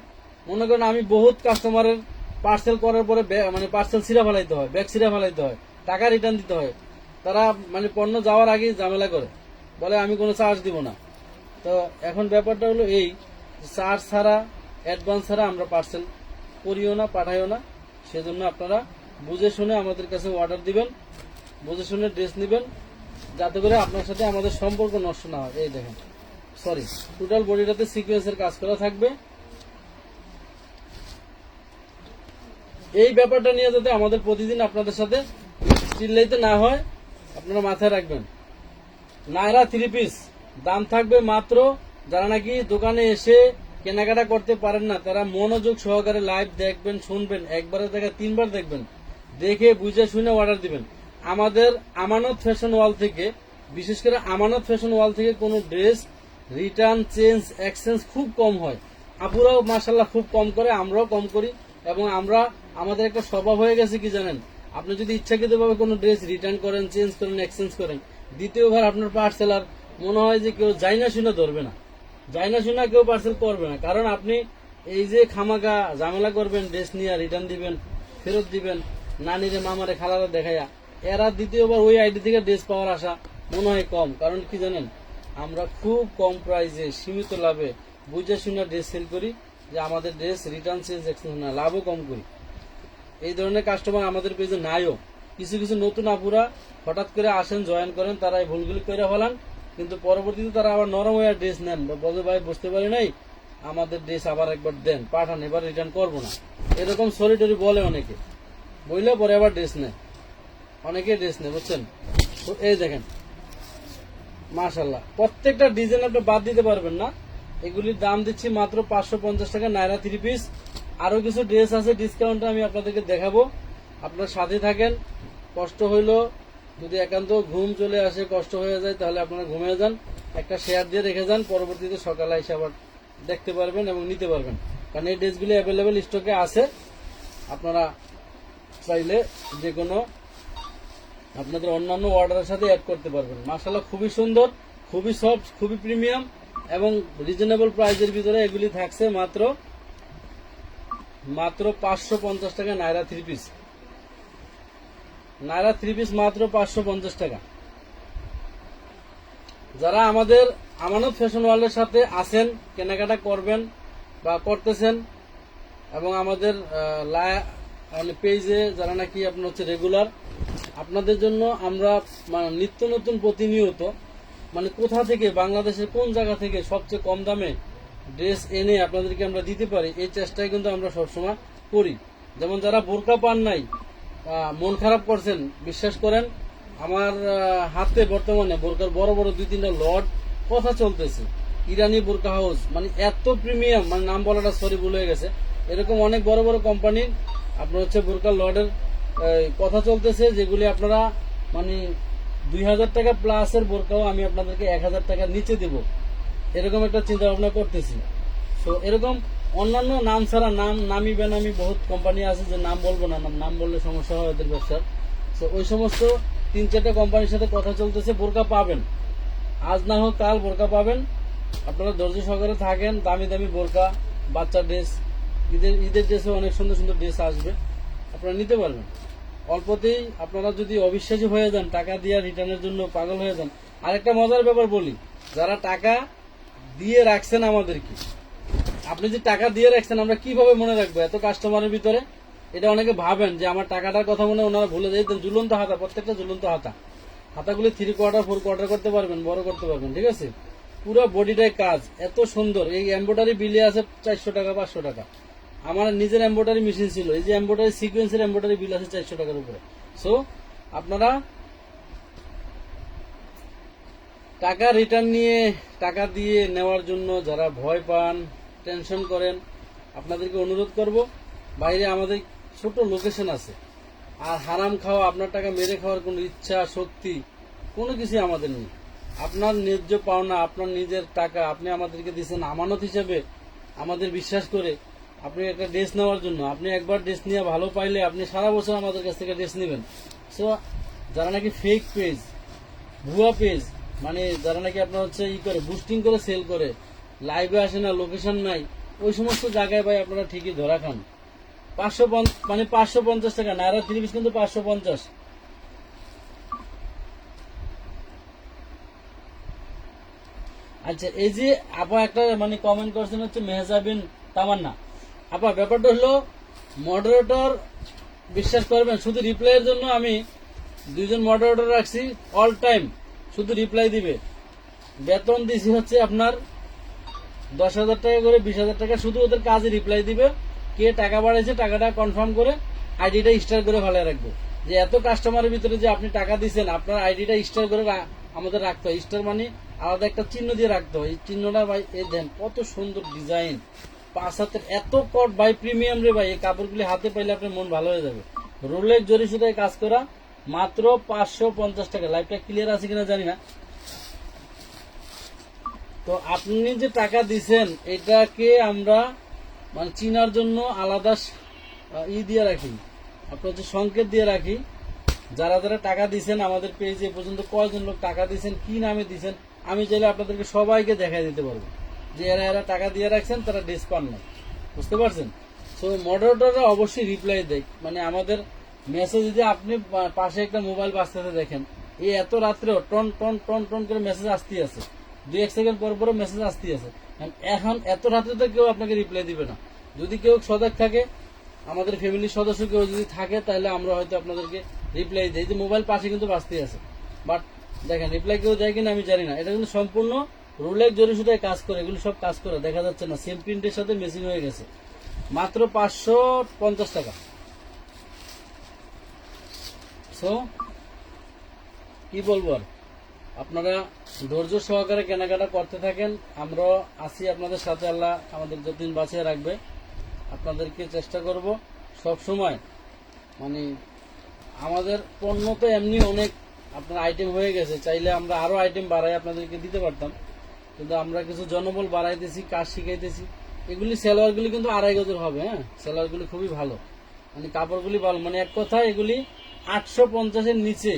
Speaker 1: মনে করেন আমি বহুত কাস্টমারের পার্সেল করার পরে মানে পার্সেল ছিঁড়া ফেলাইতে হয়, ব্যাগ ছিঁড়া ফেলাইতে হয়, টাকা রিটার্ন দিতে হয়। তারা মানে পণ্য যাওয়ার আগে ঝামেলা করে, বলে আমি কোনো চার্জ দিব না। তো এখন ব্যাপারটা হলো এই, চার্জ ছাড়া, অ্যাডভান্স ছাড়া আমরা পার্সেল করিও না, পাঠাইও না। সেজন্য আপনারা বুঝে শুনে আমাদের কাছে অর্ডার দিবেন, বুঝে শুনে ড্রেস নেবেন, যাতে করে আপনার সাথে আমাদের সম্পর্ক নষ্ট না হয়। এই দেখেন, সরি, টোটাল বডিটাতে সিকোয়েন্সের কাজ করা থাকবে। এই ব্যাপারটা নিয়ে যাতে আমাদের প্রতিদিন আপনাদের সাথে চিল্লাইতে না হয়, আপনারা মাথায় রাখবেন। নায়রা 3 পিস দাম থাকবে মাত্র, যারা নাকি দোকানে এসে কেনাকাটা করতে পারেন না, তারা মনোযোগ সহকারে লাইভ দেখবেন, শুনবেন, একবারের জায়গায় 3 বার দেখবেন, দেখে বুঝে শুনে অর্ডার দিবেন। আমাদের আমানত ফ্যাশন ওয়াল থেকে, বিশেষ করে আমানত ফ্যাশন ওয়াল থেকে কোনো ড্রেস রিটার্ন, চেঞ্জ, এক্সচেঞ্জ খুব কম হয়। আপুরাও মাশাল্লাহ খুব কম করে, আমরাও কম করি। এবং আমাদের একটা স্বভাব হয়ে গেছে কি জানেন, আপনি যদি ইচ্ছাকৃতভাবে কোনো ড্রেস রিটার্ন করেন, চেঞ্জ করেন, এক্সচেঞ্জ করেন, দ্বিতীয়বার আপনার পার্সেলার মনে হয় যে কেউ যাই না শুনে ধরবে না, যাই না শুনে কেউ পার্সেল করবে না। কারণ আপনি এই যে খামাকা ঝামেলা করবেন, ড্রেস নিয়ে রিটার্ন দিবেন, ফেরত দিবেন, নানিরে মামারে খালারে দেখাইয়া, এরা দ্বিতীয়বার ওই আইডি থেকে ড্রেস পাওয়ার আশা মনে হয় কম। কারণ কি জানেন, আমরা খুব কম প্রাইসে সীমিত লাভে বুঝে শুনে ড্রেস সেল করি, যে আমাদের ড্রেস রিটার্ন, চেঞ্জ, এক্সচেঞ্জ না, লাভও কম করি। এই ধরনের কাস্টমার আমাদের পেজে নাইও। কিছু কিছু নতুন আপুরা হঠাৎ করে আসেন, জয়েন করেন, তারা এই ভুলগুলি করে ফেলান, কিন্তু পরবর্তীতে তারা আবার নরম হয়ে ড্রেস নেন, বলে ভাই বুঝতে পারি নাই, আমাদের ড্রেস আবার একবার দেন, পাঠান, এবার রিটার্ন করবো না, এরকম সরিটরি বলে অনেকে, বললে পরে আবার ড্রেস নেয়, অনেকে ড্রেস নেয়, বুঝছেন। তো এই দেখেন মাশাল্লাহ, প্রত্যেকটা ডিজাইন আপনি বাদ দিতে পারবেন না। এগুলির দাম দিচ্ছি মাত্র 550 টাকা, নায়রা 3 পিস। আরো কিছু ড্রেস আছে ডিসকাউন্টে, আমি আপনাদেরকে দেখাবো, আপনার সাথে থাকেন। কষ্ট হইলো, যদি একান্ত ঘুম চলে আসে, কষ্ট হয়ে যায়, তাহলে আপনারা ঘুমিয়ে যান, একটা শেয়ার দিয়ে রেখে যান, পরবর্তীতে সকালে এসে আবার দেখতে পারবেন এবং নিতে পারবেন। কারণ এই ড্রেসগুলি অ্যাভেলেবেল স্টকে আছে, আপনারা চাইলে যে কোনো আপনাদের অন্যান্য অর্ডারের সাথে অ্যাড করতে পারবেন। মাশাআল্লাহ খুবই সুন্দর, খুবই সফট, খুবই প্রিমিয়াম এবং রিজনেবল প্রাইসের ভিতরে এগুলি থাকছে মাত্র 550 টাকা। নায়রা 3 পিস, নায়রা 3 পিস মাত্র 550 টাকা। যারা আমাদের আমানত ফ্যাশন ওয়ার্ল্ডের সাথে আছেন, কেনাকাটা করবেন বা করতেছেন, এবং আমাদের পেজে যারা নাকি আপনার হচ্ছে রেগুলার, আপনাদের জন্য আমরা নিত্য নতুন প্রতিনিয়ত মানে কোথা থেকে, বাংলাদেশের কোন জায়গা থেকে সবচেয়ে কম দামে ড্রেস এনে আপনাদেরকে আমরা দিতে পারি, এই চেষ্টাই কিন্তু আমরা সবসময় করি। যেমন যারা বোরকা পান নাই, মন খারাপ করছেন, বিশ্বাস করেন আমার হাতে বর্তমানে বোরকার বড় বড় 2-3টা লট কথা চলতেছে, ইরানি বোরকা হাউস, মানে এত প্রিমিয়াম, মানে নাম বলাটা সরি ভুল হয়ে গেছে, এরকম অনেক বড় বড় কোম্পানির আপনার হচ্ছে বোরকার লটের কথা চলতেছে, যেগুলি আপনারা মানে 2000 টাকা প্লাসের বোরকাও আমি আপনাদেরকে 1000 টাকার নিচে দেব, এরকম একটা চিন্তা ভাবনা করতেছি। তো এরকম অন্যান্য নাম ছাড়া, নামি বেনামি বহুত কোম্পানি আছে, যে নাম বলবো না, নাম বললে সমস্যা হয় ওদের ব্যবসার। তো ওই সমস্ত 3-4টা কোম্পানির সাথে কথা চলতেছে, বোরকা পাবেন, আজ না হোক কাল বোরকা পাবেন। আপনারা ধৈর্য সহকারে থাকেন, দামি দামি বোরকা, বাচ্চা ড্রেস, ঈদের ড্রেসে অনেক সুন্দর সুন্দর ড্রেস আসবে, আপনারা নিতে পারবেন অল্পতেই। আপনারা যদি অবিশ্বাসী হয়ে যান, টাকা দিয়ে রিটার্নের জন্য পাগল হয়ে যান। আরেকটা মজার ব্যাপার বলি, যারা টাকা দিয়ে রাখছেন আমাদেরকে, আপনি যে টাকা দিয়ে রাখছেন আমরা কিভাবে মনে রাখবো এত কাস্টমারের ভিতরে, এটা অনেকে ভাবেন যে আমার টাকাটার কথা মনে ওনারা ভুলে যায়। ঝুলন্ত হাতা, প্রত্যেকটা ঝুলন্ত হাতাগুলি 3/4, 4/4 করতে পারবেন, বড় করতে পারবেন, ঠিক আছে। পুরো বডিটাই কাজ এত সুন্দর। এই এমব্রয়ডারি বিলে আছে 400 টাকা, 500 টাকা। আমার নিজের এমব্রয়ডারি মেশিন ছিল, এই যে এমব্রয়ডারি সিকোয়েন্সের এমব্রয়ডারি বিল আছে 400 টাকার উপরে। সো আপনারা টাকা রিটার্ন নিয়ে, টাকা দিয়ে নেওয়ার জন্য যারা ভয় পান, টেনশন করেন, আপনাদেরকে অনুরোধ করব, বাইরে আমাদের ছোট লোকেশন আছে, আর হারাম খাওয়া, আপনার টাকা মেরে খাওয়ার কোনো ইচ্ছা, শক্তি কোনো কিছু আমাদের নেই। আপনার ন্যায্য পাওনা, আপনার নিজের টাকা আপনি আমাদেরকে দিচ্ছেন আমানত হিসেবে, আমাদের বিশ্বাস করে আপনি একটা ড্রেস নেওয়ার জন্য। আপনি একবার ড্রেস নিয়ে ভালো পাইলে আপনি সারা বছর আমাদের কাছ থেকে ড্রেস নেবেন। সো যারা নাকি ফেক পেজ, ভুয়া পেজ, মানে যারা নাকি আপনার হচ্ছে করে বুস্টিং করে সেল করে, লাইভে আসে না, লোকেশন নাই, ওই সমস্ত জায়গায় ভাই আপনারা ঠিকই ধরা খান। মানে 550 টাকা। নায়রা 3 পিস কিন্তু 550। আচ্ছা, এই যে আপা একটা মানে কমেন্ট করছেন হচ্ছে মেহজাবিন তামান্না আপা, ব্যাপারটা হলো মডারেটর বিশ্বাস করবেন, শুধু রিপ্লাইয়ের জন্য আমি 2জন মডারেটর রাখছি, অল টাইম শুধু রিপ্লাই দিবে। বেতন দিছি হচ্ছে আপনার 10,000 টাকা করে, 20,000 টাকা, শুধু ওদের কাজে রিপ্লাই দিবে। কে টাকা বাড়াইছে টাকাটা কনফার্ম করে আইডিটা স্টার করে ভালো রাখবো। যে এত কাস্টমারের ভিতরে যে আপনি টাকা দিচ্ছেন, আপনার আইডিটা স্টার করে আমাদের রাখতে হয়। স্টার মানে আলাদা একটা চিহ্ন দিয়ে রাখতে হয়। এই চিহ্নটা ভাই এই দেন কত সুন্দর ডিজাইন, 5 হাতের এত কট ভাই, প্রিমিয়াম রে ভাই। এই কাপড়গুলি হাতে পাইলে আপনার মন ভালো হয়ে যাবে। রোলের জরি সুতায় কাজ করা, মাত্র 550 টাকা। লাইভটা ক্লিয়ার আছে কিনা জানি না। তো আপনি যে টাকা দিছেন এটাকে আমরা মানে চিনার জন্য আলাদা দিয়ে রাখি, আপনার হচ্ছে সংকেত দিয়ে রাখি। যারা যারা টাকা দিছেন আমাদের পেজে পর্যন্ত কয়জন লোক টাকা দিছেন, কি নামে দিছেন, আমি চাইলে আপনাদেরকে সবাইকে দেখাই দিতে পারবো যে এরা এরা টাকা দিয়ে রাখছেন, তারা ড্রেস পান না। বুঝতে পারছেন? সো মডারেটররা অবশ্যই রিপ্লাই দেয়। মানে আমাদের মেসেজ যদি আপনি পাশে একটা মোবাইল বাজতেছে দেখেন, এই এত রাত্রেও টন টন টন টন করে মেসেজ আসতেই আছে, 2-1 সেকেন্ড পর পর মেসেজ আসতেই আছে। এখন এত রাত্রে তো কেউ আপনাকে রিপ্লাই দিবে না। যদি কেউ সজাগ থাকে, আমাদের ফ্যামিলির সদস্য কেউ যদি থাকে, তাহলে আমরা হয়তো আপনাদেরকে রিপ্লাই দিই। যে মোবাইল পাশে কিন্তু বাজতেই আছে, বাট দেখেন রিপ্লাই কেউ দেয় কিনা আমি জানি না। এটা কিন্তু সম্পূর্ণ রোলের জরি সুতায় কাজ করে, এগুলো সব কাজ করে দেখা যাচ্ছে না, সেম প্রিন্টের সাথে মেশিন হয়ে গেছে। মাত্র 550 টাকা। সো কি বলবো আর, আপনারা ধৈর্য সহকারে কেনাকাটা করতে থাকেন। আমরা আছি আপনাদের সাথে, আল্লাহ আমাদের যতদিন বাঁচিয়ে রাখবে। আপনাদেরকে চেষ্টা করব সব সময়, মানে আমাদের পণ্য তো এমনি অনেক আপনার আইটেম হয়ে গেছে, চাইলে আমরা আরো আইটেম বাড়াই আপনাদেরকে দিতে পারতাম, কিন্তু আমরা কিছু জনবল বাড়াইতেছি, কাজ শিখাইতেছি। এগুলি সেলোয়ারগুলি কিন্তু 2.5 গজের হবে। হ্যাঁ, সেলোয়ারগুলি খুবই ভালো, মানে কাপড়গুলি ভালো। মানে এক কথায় এগুলি 850-এর নিচে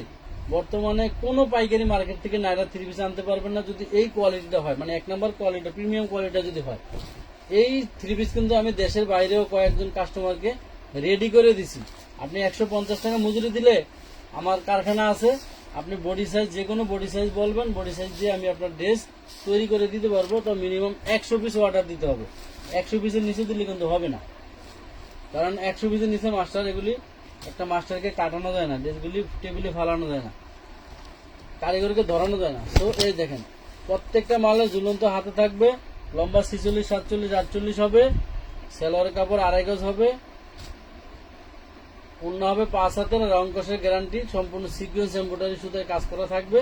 Speaker 1: বর্তমানে কোনো পাইকারি মার্কেট থেকে নায়রা 3 পিস আনতে পারবেন না, যদি এই কোয়ালিটিটা হয়, মানে 1 নম্বর কোয়ালিটি, প্রিমিয়াম কোয়ালিটিটা যদি হয়। এই 3 পিস কিন্তু আমি দেশের বাইরেও কয়েকজন কাস্টমারকে রেডি করে দিছি। আপনি 150 টাকা মজুরি দিলে আমার কারখানা আছে, আপনি বডি সাইজ, যে কোনো বডি সাইজ বলবেন, বডি সাইজ দিয়ে আমি আপনার ড্রেস তৈরি করে দিতে পারবো। তো মিনিমাম 100 পিস অর্ডার দিতে হবে। 100 পিসের নিচে দিলে কিন্তু হবে না, কারণ 100 পিসের নিচে মাস্টার, এগুলি একটা মাস্টারকে কাটানো যায় না, ড্রেসগুলি টেবিলে ফালানো যায় না, কারিগরকে ধরানো যায় না। তো এই দেখেন প্রত্যেকটা মালে ঝুলন্ত হাতে থাকবে। লম্বা 46, 47, 48 হবে। সেলোয়ারের কাপড় 2.5 গজ হবে। পূর্ণ হবে 5 হাতের, রং কষের গ্যারান্টি, সম্পূর্ণ সিকোয়েন্স এমব্রয়ডারি সুতায় কাজ করা থাকবে।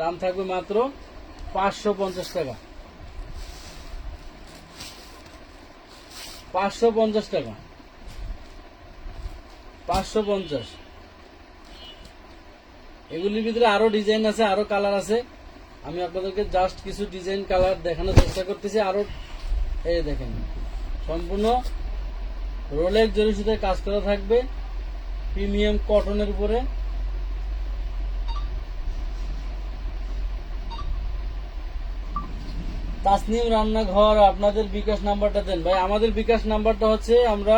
Speaker 1: দাম থাকবে মাত্র 550 টাকা। 550 টাকা, 550। এগুলির ভিতরে আরো ডিজাইন আছে, আরো কালার আছে। আমি আপনাদেরকে জাস্ট কিছু ডিজাইন কালার দেখানোর চেষ্টা করতেছি। আরো এই দেখেন সম্পূর্ণ রোলের জরি সুতায় কাজ করা থাকবে, প্রিমিয়াম কটনের উপরে। তাসনিম রান্নাঘর, আপনাদের বিকাশ নাম্বারটা দেন ভাই। আমাদের বিকাশ নাম্বারটা হচ্ছে, আমরা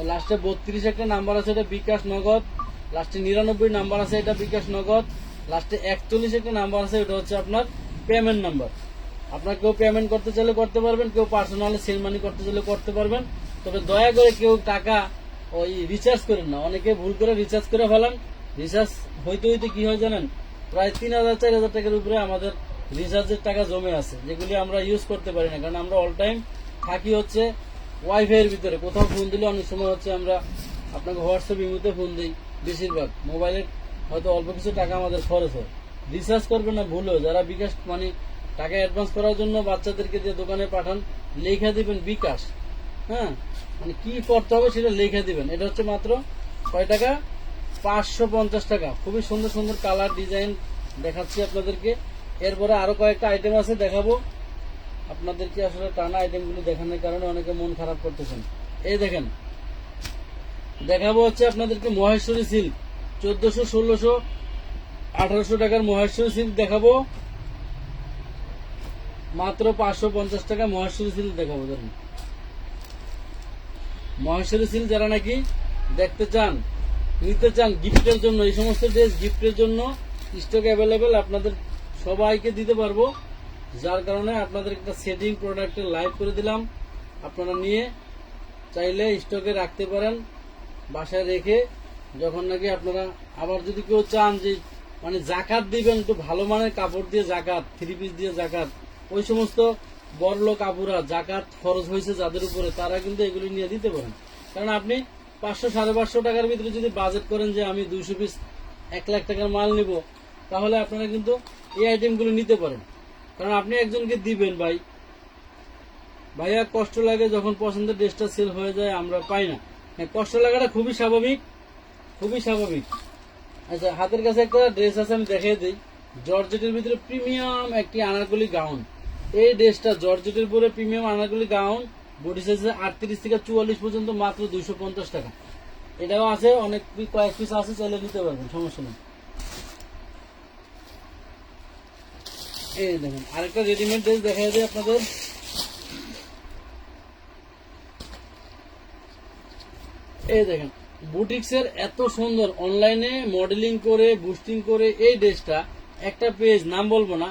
Speaker 1: লাস্টে 32 একটা নাম্বার আছে, এটা বিকাশ নগদ। লাস্টে 99 নাম্বার আছে, এটা বিকাশ নগদ। লাস্টে 41 একটা নাম্বার আছে, এটা হচ্ছে আপনার পেমেন্ট নাম্বার। আপনার কেউ পেমেন্ট করতে চাইলে করতে পারবেন, কেউ পার্সোনালি সেল মানি করতে চাইলে করতে পারবেন। তবে দয়া করে কেউ টাকা ওই রিচার্জ করেন না, অনেকে ভুল করে রিচার্জ করে ফেলান। রিচার্জ হইতে হইতে কি হয় জানেন, প্রায় 3,000-4,000 টাকার উপরে আমাদের রিচার্জের টাকা জমে আছে, যেগুলি আমরা ইউজ করতে পারি না, কারণ আমরা অল টাইম থাকি হচ্ছে ওয়াইফাই এর ভিতরে। কোথাও ফোন দিলে অনেক সময় হচ্ছে আমরা আপনাকে হোয়াটসঅ্যাপ, ইমোতে ফোন দিই, বেশিরভাগ মোবাইলের হয়তো অল্প কিছু টাকা আমাদের খরচ হয়। রিচার্জ করবেন না ভুলেও। যারা বিকাশ মানে টাকা অ্যাডভান্স করার জন্য বাচ্চাদেরকে দিয়ে দোকানে পাঠান, লেখা দিবেন বিকাশ। হ্যাঁ, মানে কি করতে হবে সেটা লেখা দিবেন। এটা হচ্ছে মাত্র কয় টাকা, 550 টাকা। খুবই সুন্দর সুন্দর কালার ডিজাইন দেখাচ্ছি আপনাদেরকে। এরপরে আরো কয়েকটা আইটেম আছে, দেখাবো আপনাদেরকে। আসলে টানা আইটেমগুলো দেখানোর কারণে অনেকে মন খারাপ করতেছেন। এই দেখেন দেখাবো হচ্ছে আপনাদেরকে মহেশ্বরী সিল্ক, 1400, 1600, 1800 টাকার মহেশ্বরী সিল্ক দেখাবো। মাত্র 550 টাকা মহেশ্বরী সিল্ক দেখাবো। ধরুন মহেশ্বরী সিল্ক যারা নাকি দেখতে চান, নিতে চান গিফটের জন্য, এই সমস্ত ড্রেস গিফটের জন্য স্টক অ্যাভেলেবেল, আপনাদের সবাইকে দিতে পারবো। যার কারণে আপনাদের একটা সেটিং প্রোডাক্টের লাইভ করে দিলাম, আপনারা নিয়ে চাইলে স্টকে রাখতে পারেন, বাসায় রেখে যখন নাকি আপনারা আবার যদি কেউ চান যে মানে জাকাত দিবেন, একটু ভালো মানের কাপড় দিয়ে জাকাত, 3 পিস দিয়ে জাকাত, ওই সমস্ত বড়লোক কাপুরা জাকাত খরচ হয়েছে যাদের উপরে, তারা কিন্তু এগুলি নিয়ে দিতে পারেন। কারণ আপনি 500-550 টাকার ভিতরে যদি বাজেট করেন যে আমি 200 পিস 1 লাখ টাকার মাল নিব, তাহলে আপনারা কিন্তু এই আইটেমগুলো নিতে পারেন। কারণ আপনি একজনকে দিবেন, ভাইয়া কষ্ট লাগে যখন পছন্দের ড্রেসটা সেল হয়ে যায়, আমরা পাই না। হ্যাঁ, কষ্ট লাগাটা খুবই স্বাভাবিক, খুবই স্বাভাবিক। আচ্ছা, হাতের কাছে একটা ড্রেস আছে, আমি দেখিয়ে দিই। জর্জেটের ভিতরে প্রিমিয়াম একটি আনারকলি গাউন। এই ড্রেসটা জর্জেটের পরে premium Anarkali gown, body size 38 থেকে 44 পর্যন্ত, মাত্র 250 টাকা। এটাও আছে, অনেক কয়েক পিস আছে, চাইলে নিতে পারবেন, সমস্যা নেই। এই দেখেন আরেকটা রেডিমেড ড্রেস দেখাই দিই আপনাদের। এই দেখেন বুটিক্সের এত সুন্দর অনলাইনে মডেলিং করে বুস্টিং করে এই ড্রেসটা, একটা পেজ নাম বলবো না,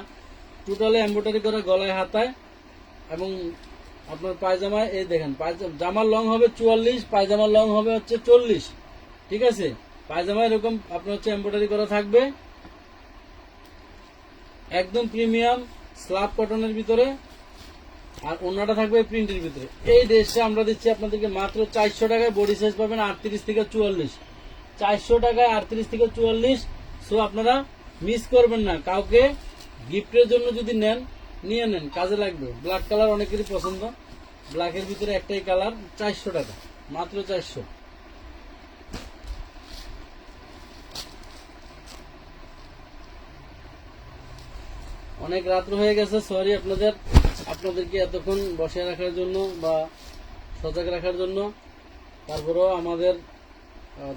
Speaker 1: টোটালি এমব্রয়ডারি করা গলায় হাতায় এবং আপনার পায়জামায়। এই দেখেন জামার লং হবে 44, পায়জামার লং হবে হচ্ছে 40, ঠিক আছে। পায়জামা এরকম আপনার হচ্ছে এমব্রয়ডারি করা থাকবে, একদম প্রিমিয়াম স্লাব কটনের ভিতরে, আর অন্যটা থাকবে প্রিন্টের ভিতরে। এই ড্রেসটা আমরা দিচ্ছি আপনাদেরকে মাত্র 400 টাকায়, বডি সাইজ পাবেন 38 থেকে 44, 400 টাকায় 38 থেকে 44। সো আপনারা মিস করবেন না, কাউকে গিফটের জন্য যদি নেন, নিয়ে নেন, কাজে লাগবে। ব্ল্যাক কালার অনেকেরই পছন্দ, ব্ল্যাকের ভিতরে একটাই কালার, 400 টাকা, মাত্র 400। অনেক রাত্র হয়ে গেছে, সরি আপনাদেরকে এতক্ষণ বসে রাখার জন্য বা সজাগ রাখার জন্য। তারপরেও আমাদের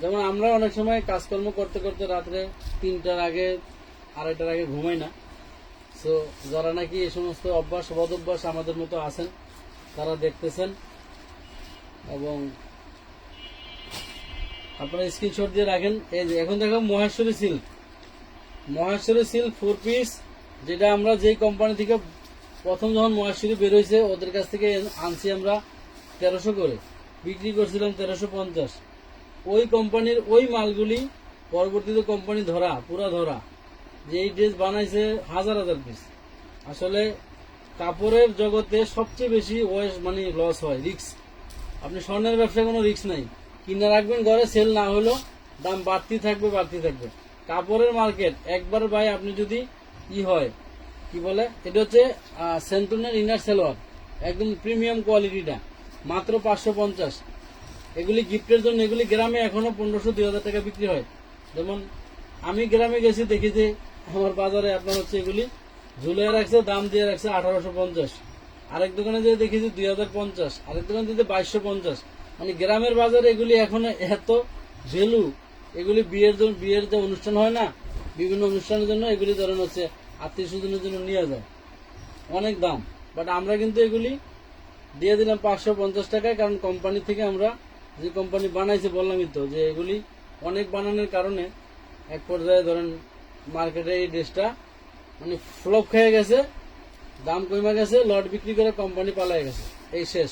Speaker 1: যেমন আমরা অনেক সময় কাজকর্ম করতে করতে রাত্রে 3টার আগে 2:30টার আগে ঘুমাই না। সো যারা নাকি এই সমস্ত অভ্যাস বদ অভ্যাস আমাদের মতো আছেন, তারা দেখতেছেন এবং আপনারা স্ক্রিনশট দিয়ে রাখেন। এই যে এখন দেখো মহেশ্বরী সিল্ক, 4 পিস, যেটা আমরা যেই কোম্পানি থেকে প্রথম যখন মহেশ্বরী বেরোইছে ওদের কাছ থেকে আনছি আমরা 1300 করে, বিক্রি করছিলাম 1350। ওই কোম্পানির ওই মালগুলি পরবর্তীতে কোম্পানি পুরা ধরা, যে এই ড্রেস বানাইছে হাজার পিস। আসলে কাপড়ের জগতে সবচেয়ে বেশি মানে লস হয়, রিস্ক। আপনি স্বর্ণের ব্যবসায় কোনো রিস্ক নাই, কিনে রাখবেন ঘরে, সেল না হলো দাম বাড়তি থাকবে। কাপড়ের মার্কেট একবার ভাই, আপনি যদি কি বলে এটা হচ্ছে সেন্টনের ইনার সেলোয়ার, একদম প্রিমিয়াম কোয়ালিটিটা, মাত্র 550। এগুলি গিফটের জন্য, এগুলি গ্রামে এখনো 1500-2000 টাকা বিক্রি হয়। যেমন আমি গ্রামে গেছি, দেখি যে আমার বাজারে আপনার হচ্ছে এগুলি ঝুলিয়ে রাখছে, দাম দিয়ে রাখছে 1850। আরেক দোকানে যে দেখেছি 2050, আরেক দোকানে যদি 2250। মানে গ্রামের বাজারে এগুলি এখন এত ভ্যালু। এগুলি বিয়ের যে অনুষ্ঠান হয় না, বিভিন্ন অনুষ্ঠানের জন্য এগুলি ধরেন হচ্ছে আত্মীয় স্বজনের জন্য নিয়ে যায়, অনেক দাম। বাট আমরা কিন্তু এগুলি দিয়ে দিলাম 550 টাকায়, কারণ কোম্পানি থেকে আমরা যে কোম্পানি বানাইছে, বললামই তো যে এগুলি অনেক বানানোর কারণে এক পর্যায়ে ধরেন মার্কেটে এই ড্রেসটা মানে ফ্লপ খেয়ে গেছে, দাম কমে গেছে, লট বিক্রি করে কোম্পানি পালাই গেছে, এই শেষ,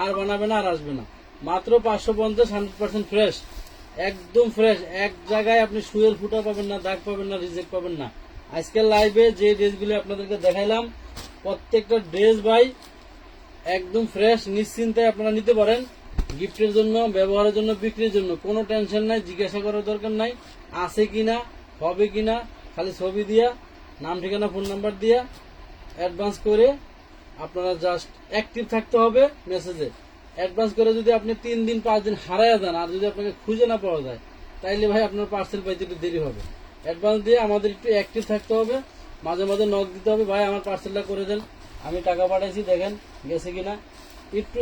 Speaker 1: আর বানাবে না, আর আসবে না। মাত্র 550, 100% ফ্রেশ, একদম ফ্রেশ। এক জায়গায় আপনি সুয়ের ফুটা পাবেন না, দাগ পাবেন না, রিজেক্ট পাবেন না। আজকের লাইভে যে ড্রেসগুলি আপনাদেরকে দেখাইলাম, প্রত্যেকটা ড্রেস ভাই একদম ফ্রেশ, নিশ্চিন্তে আপনারা নিতে পারেন, গিফটের জন্য, ব্যবহারের জন্য, বিক্রির জন্য। কোনো টেনশন নাই, জিজ্ঞাসা করার দরকার নাই আছে কিনা, হবে কিনা। খালি ছবি দিয়া, নাম ঠিকানা ফোন নাম্বার দিয়া অ্যাডভান্স করে আপনারা জাস্ট অ্যাক্টিভ থাকতে হবে মেসেজে। অ্যাডভান্স করে যদি আপনি 3 দিন 5 দিন হারায় যান, আর যদি আপনাকে খুঁজে না পাওয়া যায়, তাইলে ভাই আপনার পার্সেল পাইতে একটু দেরি হবে। অ্যাডভান্স দিয়ে আমাদের একটু অ্যাক্টিভ থাকতে হবে, মাঝে মাঝে নক দিতে হবে, ভাই আমার পার্সেলটা করে দেন, আমি টাকা পাঠাইছি, দেখেন গেছে কিনা। একটু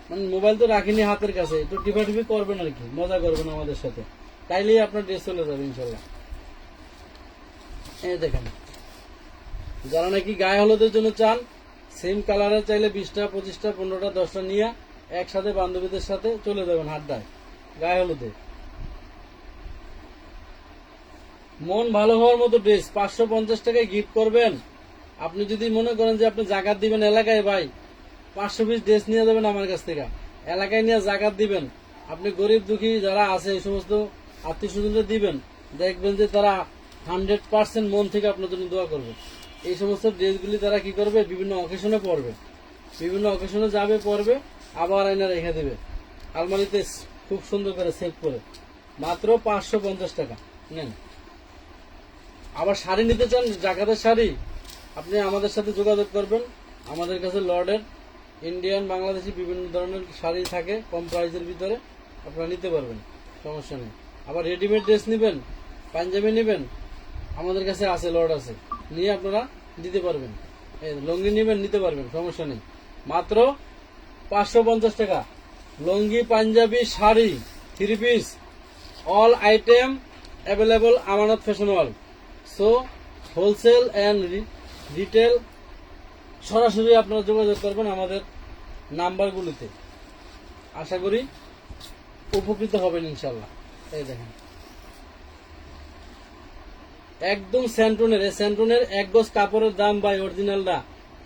Speaker 1: মানে মোবাইল তো রাখিনি হাতের কাছে, একটু টিপাটিপি করবেন আর কি, মজা করবেন আমাদের সাথে, তাইলেই আপনার ড্রেস চলে যাবে ইনশাল্লাহ। এই দেখেন, যারা নাকি গায়ে হলুদের জন্য চান, সেম কালারের চাইলে 20টা 25টা 15টা 10টা নিয়ে একসাথে বান্ধবীদের সাথে চলে যাবেন হাড্ডায়, গায়ে হলুদে। মন ভালো হওয়ার মতো ড্রেস 550 টাকায় গিফট করবেন। আপনি যদি মনে করেন যে আপনি জাকাত দিবেন এলাকায়, ভাই 500 পিস ড্রেস নিয়ে যাবেন আমার কাছ থেকে, এলাকায় নিয়ে জাকাত দিবেন। আপনি গরিব দুঃখী যারা আছে এই সমস্ত আত্মীয় স্বজনদের দিবেন, দেখবেন যে তারা 100% মন থেকে আপনার জন্য দোয়া করবে। এই সমস্ত ড্রেসগুলি তারা কি করবে, বিভিন্ন অকেশনে পরবে, বিভিন্ন অকেশনে যাবে, পরবে, আবার আয়না রেখে দেবে আলমারিতে খুব সুন্দর করে সেভ করে। মাত্র 550 টাকা নেন। আবার শাড়ি নিতে চান, জাকাতের শাড়ি, আপনি আমাদের সাথে যোগাযোগ করবেন। আমাদের কাছে লর্ডের, ইন্ডিয়ান, বাংলাদেশি বিভিন্ন ধরনের শাড়ি থাকে কম প্রাইসের ভিতরে, আপনারা নিতে পারবেন, সমস্যা নেই। আবার রেডিমেড ড্রেস নেবেন, পাঞ্জাবি নেবেন, আমাদের কাছে আছে, লর্ড আছে, নিয়ে আপনারা দিতে পারবেন। লুঙ্গি নেবেন, নিতে পারবেন, সমস্যা নেই। মাত্র 550 টাকা। Lungi, panjabi, sari, 3 piece, all item available Amanat fashion world. So wholesale and retail সরাসরি আপনারা যোগাযোগ করবেন আমাদের নাম্বারগুলিতে। আশা করি উপকৃত হবেন ইনশাল্লাহ। এই দেখেন একদম স্যান্টনের, এই স্যান্টনের 1 গজ কাপড়ের দাম ভাই অরিজিনালটা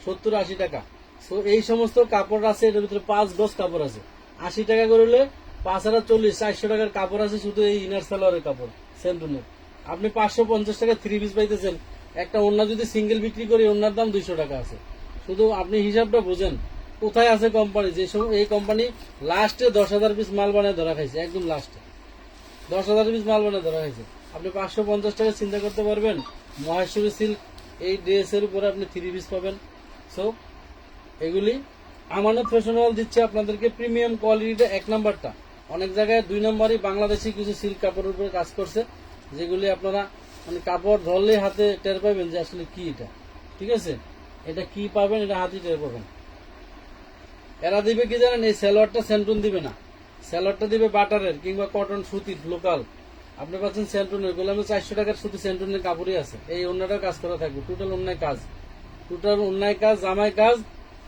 Speaker 1: 70-80 টাকা। সো এই সমস্ত কাপড় আছে, এটার ভিতরে 5 গজ কাপড় আছে, 80 টাকা করলে 5 আর 40, 400 টাকার কাপড় আছে শুধু এই ইনার সালোয়ারের কাপড় স্যান্টনের। আপনি 550 টাকা 3 পিস পাইতেছেন। একটা ওড়না যদি সিঙ্গেল বিক্রি করি, ওড়নার দাম 200 টাকা আছে। শুধু আপনি হিসাবটা বুঝেন কোথায় আছে কোম্পানি। যে সময় এই কোম্পানি লাস্টে 10,000 পিস মাল বানায় ধরা খাইছে, একদম লাস্টে 10,000 পিস মাল বানায় ধরা খাইছে। আপনি 550 টাকা চিন্তা করতে পারবেন। মহেশ্বরী সিল্ক এই ড্রেসের উপরে আপনি 3 পিস পাবেন। সো এগুলি আমানত ফ্যাশন ওয়ার্ল্ড দিচ্ছে আপনাদেরকে প্রিমিয়াম কোয়ালিটিটা 1 নাম্বারটা। অনেক জায়গায় 2 নম্বরই বাংলাদেশি কিছু সিল্ক কাপড়ের উপরে কাজ করছে, যেগুলি আপনারা মানে কাপড় ধরলেই হাতে টের পাবেন যে আসলে কি এটা। ঠিক আছে, এটা কি পাবেন, এটা হাতে টের পাবেন। এরা দিবে কি জানেন, এই সালোয়ারটা স্যান্টুন দিবে না, সালোয়ারটা দিবে বাটারের কিংবা কটন সুতির লোকাল। আপনি পাচ্ছেন স্যান্টুনের, গোলামে 400 টাকার সুতি স্যান্টুনের কাপড়ই আছে। এই অন্যটা কাজ করা থাকবে, টোটাল অন্যায় কাজ, টোটাল অন্যায় কাজ, জামাই কাজ।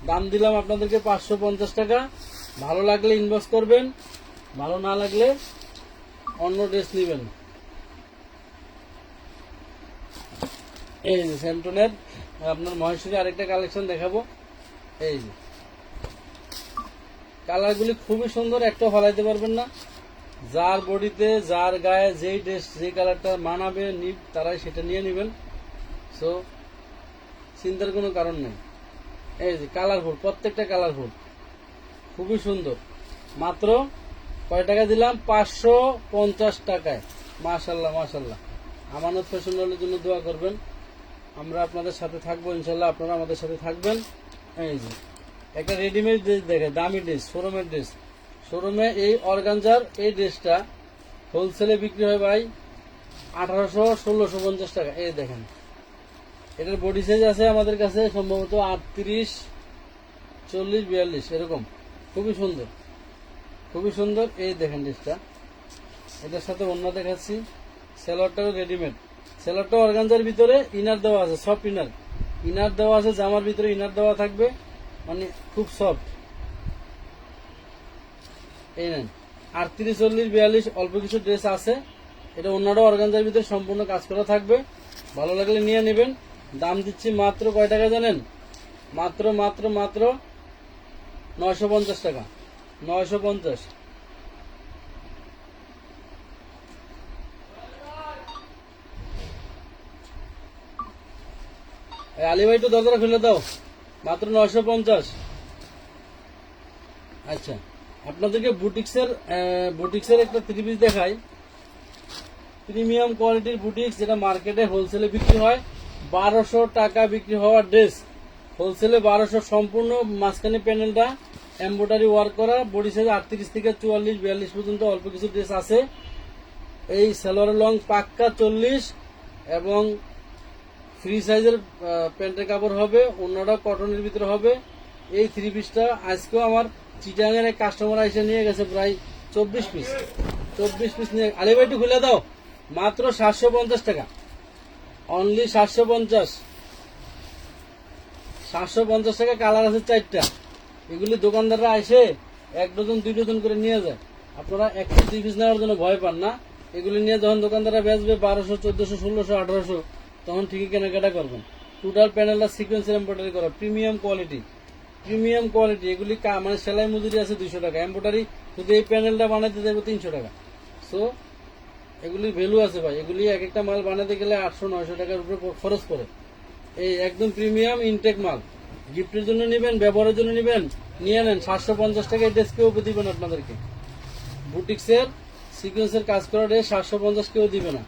Speaker 1: দাম দিলাম আপনাদেরকে 550 টাকা। ভালো লাগলে ইনবক্স করবেন, ভালো না লাগলে অন্য ড্রেস নেবেন। এই যে স্যান্টনের আপনার মহেশ্বরী আরেকটা কালেকশন দেখাবো। এই যে কালারগুলি খুবই সুন্দর, একটা ফলাইতে পারবেন না। যার বডিতে, যার গায়ে যেই ড্রেস, যে কালারটা মানাবে তারাই সেটা নিয়ে নেবেন। সো চিন্তার কোনো কারণ নেই। এই যে কালারফুল, প্রত্যেকটা কালারফুল, খুবই সুন্দর। মাত্র কয় টাকা দিলাম, 550 টাকায়। মাশাল্লাহ মাশাল্লাহ। আমানত ফ্যাশন ওয়ার্ল্ডের জন্য দোয়া করবেন, আমরা আপনাদের সাথে থাকবো ইনশাল্লাহ, আপনারা আমাদের সাথে থাকবেন। এই যে একটা রেডিমেড ড্রেস দেখে, দামি ড্রেস, শোরুমের ড্রেস। শোরুমে এই অর্গানজার এই ড্রেসটা হোলসেলে বিক্রি হয় ভাই 1800-1650 টাকা। এই দেখেন, এটার বডি সাইজ আছে আমাদের কাছে সম্ভবত 38, 40, 42 এরকম। খুবই সুন্দর, খুবই সুন্দর। এই দেখেন ড্রেসটা, এটার সাথে অন্য দেখাচ্ছি। সেলোয়ারটাও রেডিমেড, সেলোয়ারটা অর্গানজার ভিতরে ইনার দেওয়া আছে, সফট ইনার, ইনার দেওয়া আছে, জামার ভিতরে ইনার দেওয়া থাকবে, মানে খুব সফট। এই নেন 38, 40, 42 অল্প কিছু ড্রেস আছে। এটা অন্যটা অর্গানজার ভিতরে সম্পূর্ণ কাজ করা থাকবে। ভালো লাগলে নিয়ে নেবেন। দাম দিচ্ছি মাত্র কয় টাকা জানেন, মাত্র মাত্র মাত্র 950 টাকা, 950। আলী ভাই একটু দরজা খুলে দাও, মাত্র 950। আচ্ছা, আপনাদেরকে বুটিক্সের একটা 3 পিস দেখাই। প্রিমিয়াম কোয়ালিটির বুটিক্স, যেটা মার্কেটে হোলসেলে বিক্রি হয় 1200 টাকা বিক্রি হওয়া ড্রেস, হোলসেলে 1200। সম্পূর্ণ মাঝখানে প্যানেলটা এমব্রয়ডারি ওয়ার্ক করা, বডি সাইজ 38 থেকে 44, 42 পর্যন্ত অল্প কিছু ড্রেস আছে। এই সালোয়ারের লং পাক্কা 40 এবং ফ্রি সাইজের প্যান্টের কাপড় হবে, অন্যটা কটনের ভিতরে হবে। এই 3 পিসটা আজকেও আমার চিটাঙের এক কাস্টমার এসে নিয়ে গেছে প্রায় 24 পিস, 24 পিস নিয়ে। আলী ভাই একটু খুলে দাও, মাত্র 750 টাকা, অনলি 750, 750 টাকা। কালার আছে 4টা। এগুলি দোকানদাররা এসে 1 ডজন 2 ডজন করে নিয়ে যায়। আপনারা 1 পিস 2 পিস নেওয়ার জন্য ভয় পান না। এগুলি নিয়ে যখন দোকানদাররা বেচবে 1200 1400 1600 1800 তখন ঠিকই কেনাকাটা করবেন। টোটাল প্যানেলটা সিকোয়েন্সের এমব্রয়ডারি করা, প্রিমিয়াম কোয়ালিটি, প্রিমিয়াম কোয়ালিটি। এগুলি মানে সেলাই মজুরি আছে 200 টাকা, এমব্রয়ডারি শুধু এই প্যানেলটা বানাইতে যাবে 300 টাকা। সো এগুলির ভ্যালু আছে ভাই। এগুলি এক একটা মাল বানাতে গেলে 800 900 টাকার উপরে খরচ পড়ে। এই একদম প্রিমিয়াম ইনটেক মাল, গিফটের জন্য নেবেন, ব্যবহারের জন্য নেবেন, নিয়ে নেন। 750 টাকা এই ড্রেস কেউ দিবেন আপনাদেরকে। বুটিক্সের সিকোয়েন্সের কাজ করা ড্রেস 750 কেউ দিবে না।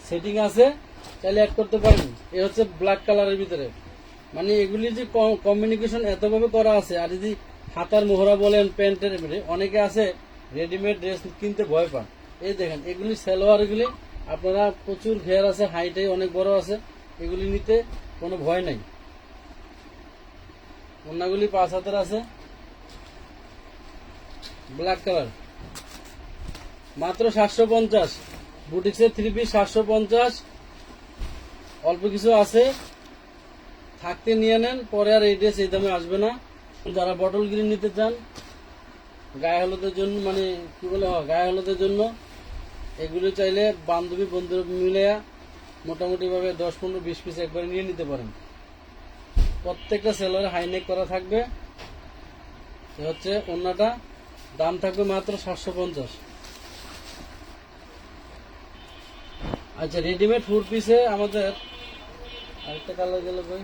Speaker 1: সেটিং আছে, চাইলে অ্যাড করতে পারেন। এ হচ্ছে ব্ল্যাক কালারের ভিতরে, মানে এগুলি যে কমিউনিকেশন এতভাবে করা আছে। আর যদি হাতার মোহরা বলেন, প্যান্টের, অনেকে আছে রেডিমেড ড্রেস কিনতে ভয় পান। এই দেখেন এগুলি সালোয়ারগুলি আপনারা প্রচুর ঘের আছে, হাইটাই অনেক বড় আছে, এগুলি নিতে কোনো ভয় নাই। ওন্নাগুলি 5 হাতের আছে, ব্ল্যাক কালার, মাত্র 750। বুটিক্সের 3 পিস 750, অল্প কিছু আছে, থাকতে নিয়ে নেন, পরে আর এই ড্রেস এই দামে আসবে না। যারা বটল গ্রিন নিতে চান গায়ে হলুদের জন্য, মানে কি বলে, গায়ে হলুদের জন্য, এগুলো চাইলে বান্ধবী বন্ধু মিলে মোটামুটি ভাবে 10 15 20 পিস একবারে নিয়ে নিতে পারেন। প্রত্যেকটা সেলারে হাইনেক করা থাকবে। এ হচ্ছে ওন্নাটা, দাম থাকবে মাত্র 750। আচ্ছা, রেডিমেড 4 পিসে আমাদের আরেকটা কালার গেল কই,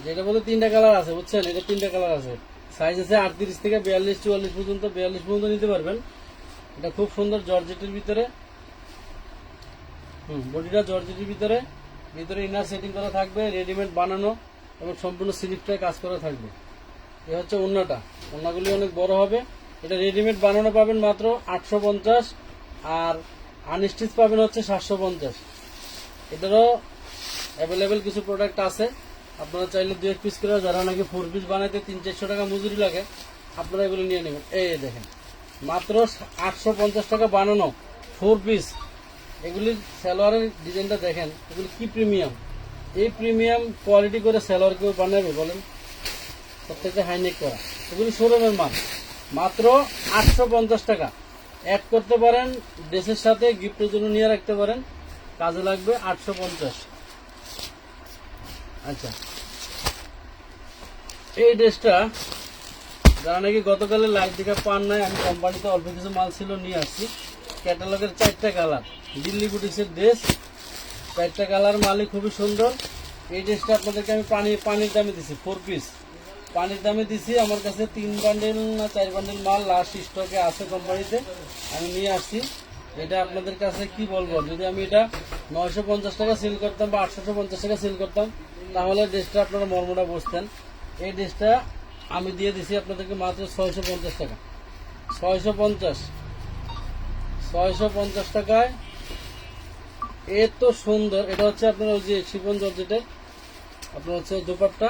Speaker 1: যেটা বলে 3টা কালার আছে, বুঝছেন? এটা 3টা কালার আছে। সাইজ আছে 38 থেকে 42 44 পর্যন্ত, 42 পর্যন্ত নিতে পারবেন। এটা খুব সুন্দর জর্জেটের ভিতরে, বডিটা জর্জেটের ভিতরে, ভিতরে ইনার সেটিং করা থাকবে, রেডিমেড বানানো এবং সম্পূর্ণ স্লিপটায় কাজ করা থাকবে। এ হচ্ছে ওন্নাটা, ওন্নাগুলি অনেক বড় হবে। এটা রেডিমেড বানানো পাবেন মাত্র 850, আর আনস্টিচ পাবেন হচ্ছে 750। এটারও অ্যাভেলেবেল কিছু প্রোডাক্ট আছে, আপনারা চাইলে 2 পিস করে, যারা নাকি 4 পিস বানাইতে 300-400 টাকা মজুরি লাগে, আপনারা এগুলো নিয়ে নেবেন। এই দেখেন মাত্র 850 টাকা বানানো 4 পিস। এগুলির সালোয়ারের ডিজাইনটা দেখেন, এগুলি কি প্রিমিয়াম। এই প্রিমিয়াম কোয়ালিটি করে সালোয়ার কেউ বানাবে বলেন? প্রত্যেকটা হাইনেক করা, এগুলি শোরুমের মাল। মাত্র 850 টাকা। অ্যাড করতে পারেন ড্রেসের সাথে, গিফটের জন্য নিয়ে রাখতে পারেন, কাজে লাগবে। 850। আচ্ছা, এই ড্রেসটা যারা নাকি গতকালের লাইভ দেখা পান নাই, আমি কোম্পানিতে অল্প কিছু মাল ছিল নিয়ে আসছি। ক্যাটালগের 4টা কালার, দিল্লি বুটিক্সের ড্রেস, 4টা কালার, মালই খুবই সুন্দর। এই ড্রেসটা আপনাদেরকে আমি পানির দামে দিছি, 4 পিস পানির দামে দিছি। আমার কাছে 3 বান্ডেল না 4 বান্ডেল মাল লাস্ট স্টকে আছে কোম্পানিতে, আমি নিয়ে আসছি। এটা আপনাদের কাছে কি বলবো, যদি আমি এটা 950 টাকা সেল করতাম বা 850 টাকা সেল করতাম, তাহলে ড্রেসটা আপনারা মর্মটা বুঝতেন। এই ড্রেসটা আমি দিয়ে দিছি আপনাদেরকে মাত্র 650 টাকা। 650 টাকায় এত সুন্দর। এটা হচ্ছে আপনার ওই যে শিফন জর্জেটের, আপনার হচ্ছে দোপাট্টা,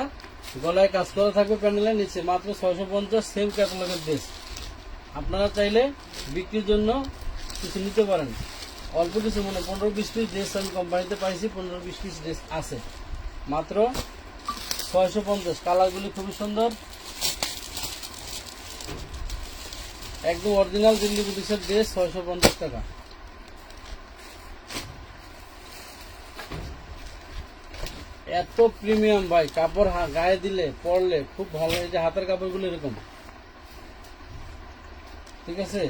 Speaker 1: গলায় কাজ করা থাকবে, প্যানেলের নিচে, মাত্র 650। সেম ক্যাটালগের ড্রেস। আপনারা চাইলে বিক্রির জন্য কিছু নিতে পারেন, অল্প কিছু, মানে 15-20 পিস ড্রেস আমি কোম্পানিতে পাইছি, 15-20 পিস ড্রেস আছে, মাত্র 650। কালারগুলি খুবই সুন্দর, একদম অরিজিনাল দিল্লি বুটিক্সের ড্রেস, 650 টাকা। এত প্রিমিয়াম ভাই, কাপড় গায়ে দিলে পরলে খুব ভালো। এই যে হাতের কাপড়গুলো এরকম, ঠিক আছে?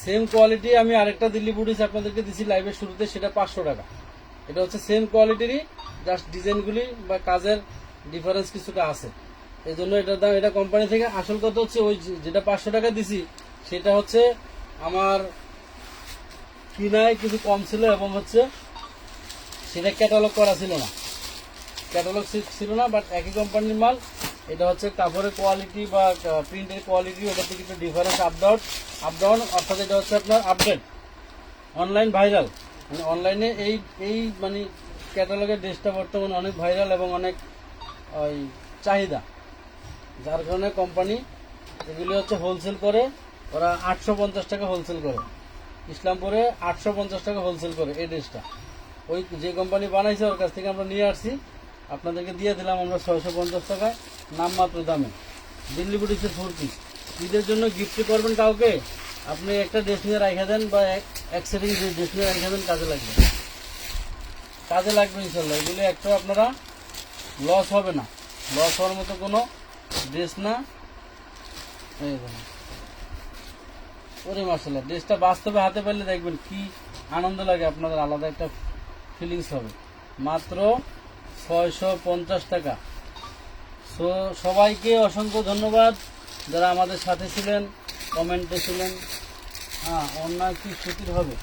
Speaker 1: সেম কোয়ালিটি আমি আরেকটা দিল্লি বুটিক্স আপনাদেরকে দিছি লাইভের শুরুতে, সেটা 500 টাকা। এটা হচ্ছে সেম কোয়ালিটিরই, জাস্ট ডিজাইনগুলি বা কাজের ডিফারেন্স কিছুটা আছে, এই জন্য এটার দাম। এটা কোম্পানি থেকে। আসল কথা হচ্ছে ওই যেটা 500 টাকা দিছি, সেটা হচ্ছে আমার কিনায় কিছু কম ছিল, এবং হচ্ছে সেটা ক্যাটালগ করা ছিল না, ক্যাটালগ ছিল না, বাট একই কোম্পানির মাল। এটা হচ্ছে কাপড়ের কোয়ালিটি বা প্রিন্টের কোয়ালিটি, ওটা থেকে একটু ডিফারেন্স, আপ ডাউন, অর্থাৎ এটা হচ্ছে আপনার আপডেট, অনলাইন ভাইরাল, মানে অনলাইনে এই মানে ক্যাটালগের ড্রেসটা বর্তমানে অনেক ভাইরাল এবং অনেক ওই চাহিদা, যার কারণে কোম্পানি এগুলি হচ্ছে হোলসেল করে। ওরা 850 টাকা হোলসেল করে, ইসলামপুরে 850 টাকা হোলসেল করে এই ড্রেসটা। ওই যে কোম্পানি বানাইছে ওর কাছ থেকে আমরা নিয়ে আসছি, আপনাদেরকে দিয়ে দিলাম আমরা 650 টাকায় নামমাত্র দামে। দিল্লি বুটিক্সের 4 পিস। ঈদের জন্য গিফট করবেন কাউকে, আপনি একটা ড্রেস নিয়ে রাখা দেন বা এক সেটিং ড্রেস নিয়ে রাখা দেন, কাজে লাগবে, কাজে লাগবে ইনশাল্লাহ। এগুলো একটাও আপনারা লস হবে না, লস হওয়ার মতো কোনো ড্রেস না। এই দেখুন, ওরে মাশাআল্লাহ, ড্রেসটা বাস্তবে হাতে পেলে দেখবেন কি আনন্দ লাগে, আপনাদের আলাদা একটা ফিলিংস হবে। মাত্র 650 টাকা। সো সবাইকে অসংখ্য ধন্যবাদ যারা আমাদের সাথে ছিলেন, কমেন্টে ছিলেন। হ্যাঁ, অন্য কি ক্ষতির হবে,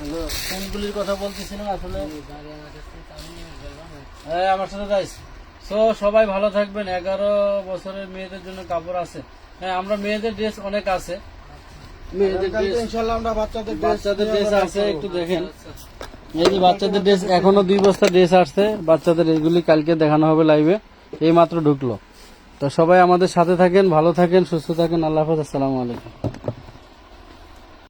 Speaker 1: কোনগুলির কথা বলতেছিলেন আসলে? হ্যাঁ, আমার সাথে যাইস। সো সবাই ভালো থাকবেন। 11 বছরের মেয়েদের জন্য কাপড় আছে। হ্যাঁ, আমরা মেয়েদের ড্রেস অনেক আছে, মেয়েদের ড্রেস
Speaker 2: ইনশাআল্লাহ আমরা বাচ্চাদের
Speaker 1: ড্রেস আছে, একটু দেখেন। এই যে বাচ্চাদের ড্রেস, এখনো 2 বস্তা ড্রেস আসছে বাচ্চাদের, এগুলি কালকে দেখানো হবে লাইভে, এই মাত্র ঢুকলো। তো সবাই আমাদের সাথে থাকেন, ভালো থাকেন, সুস্থ থাকেন। আল্লাহ হাফেজ, আসসালামু আলাইকুম।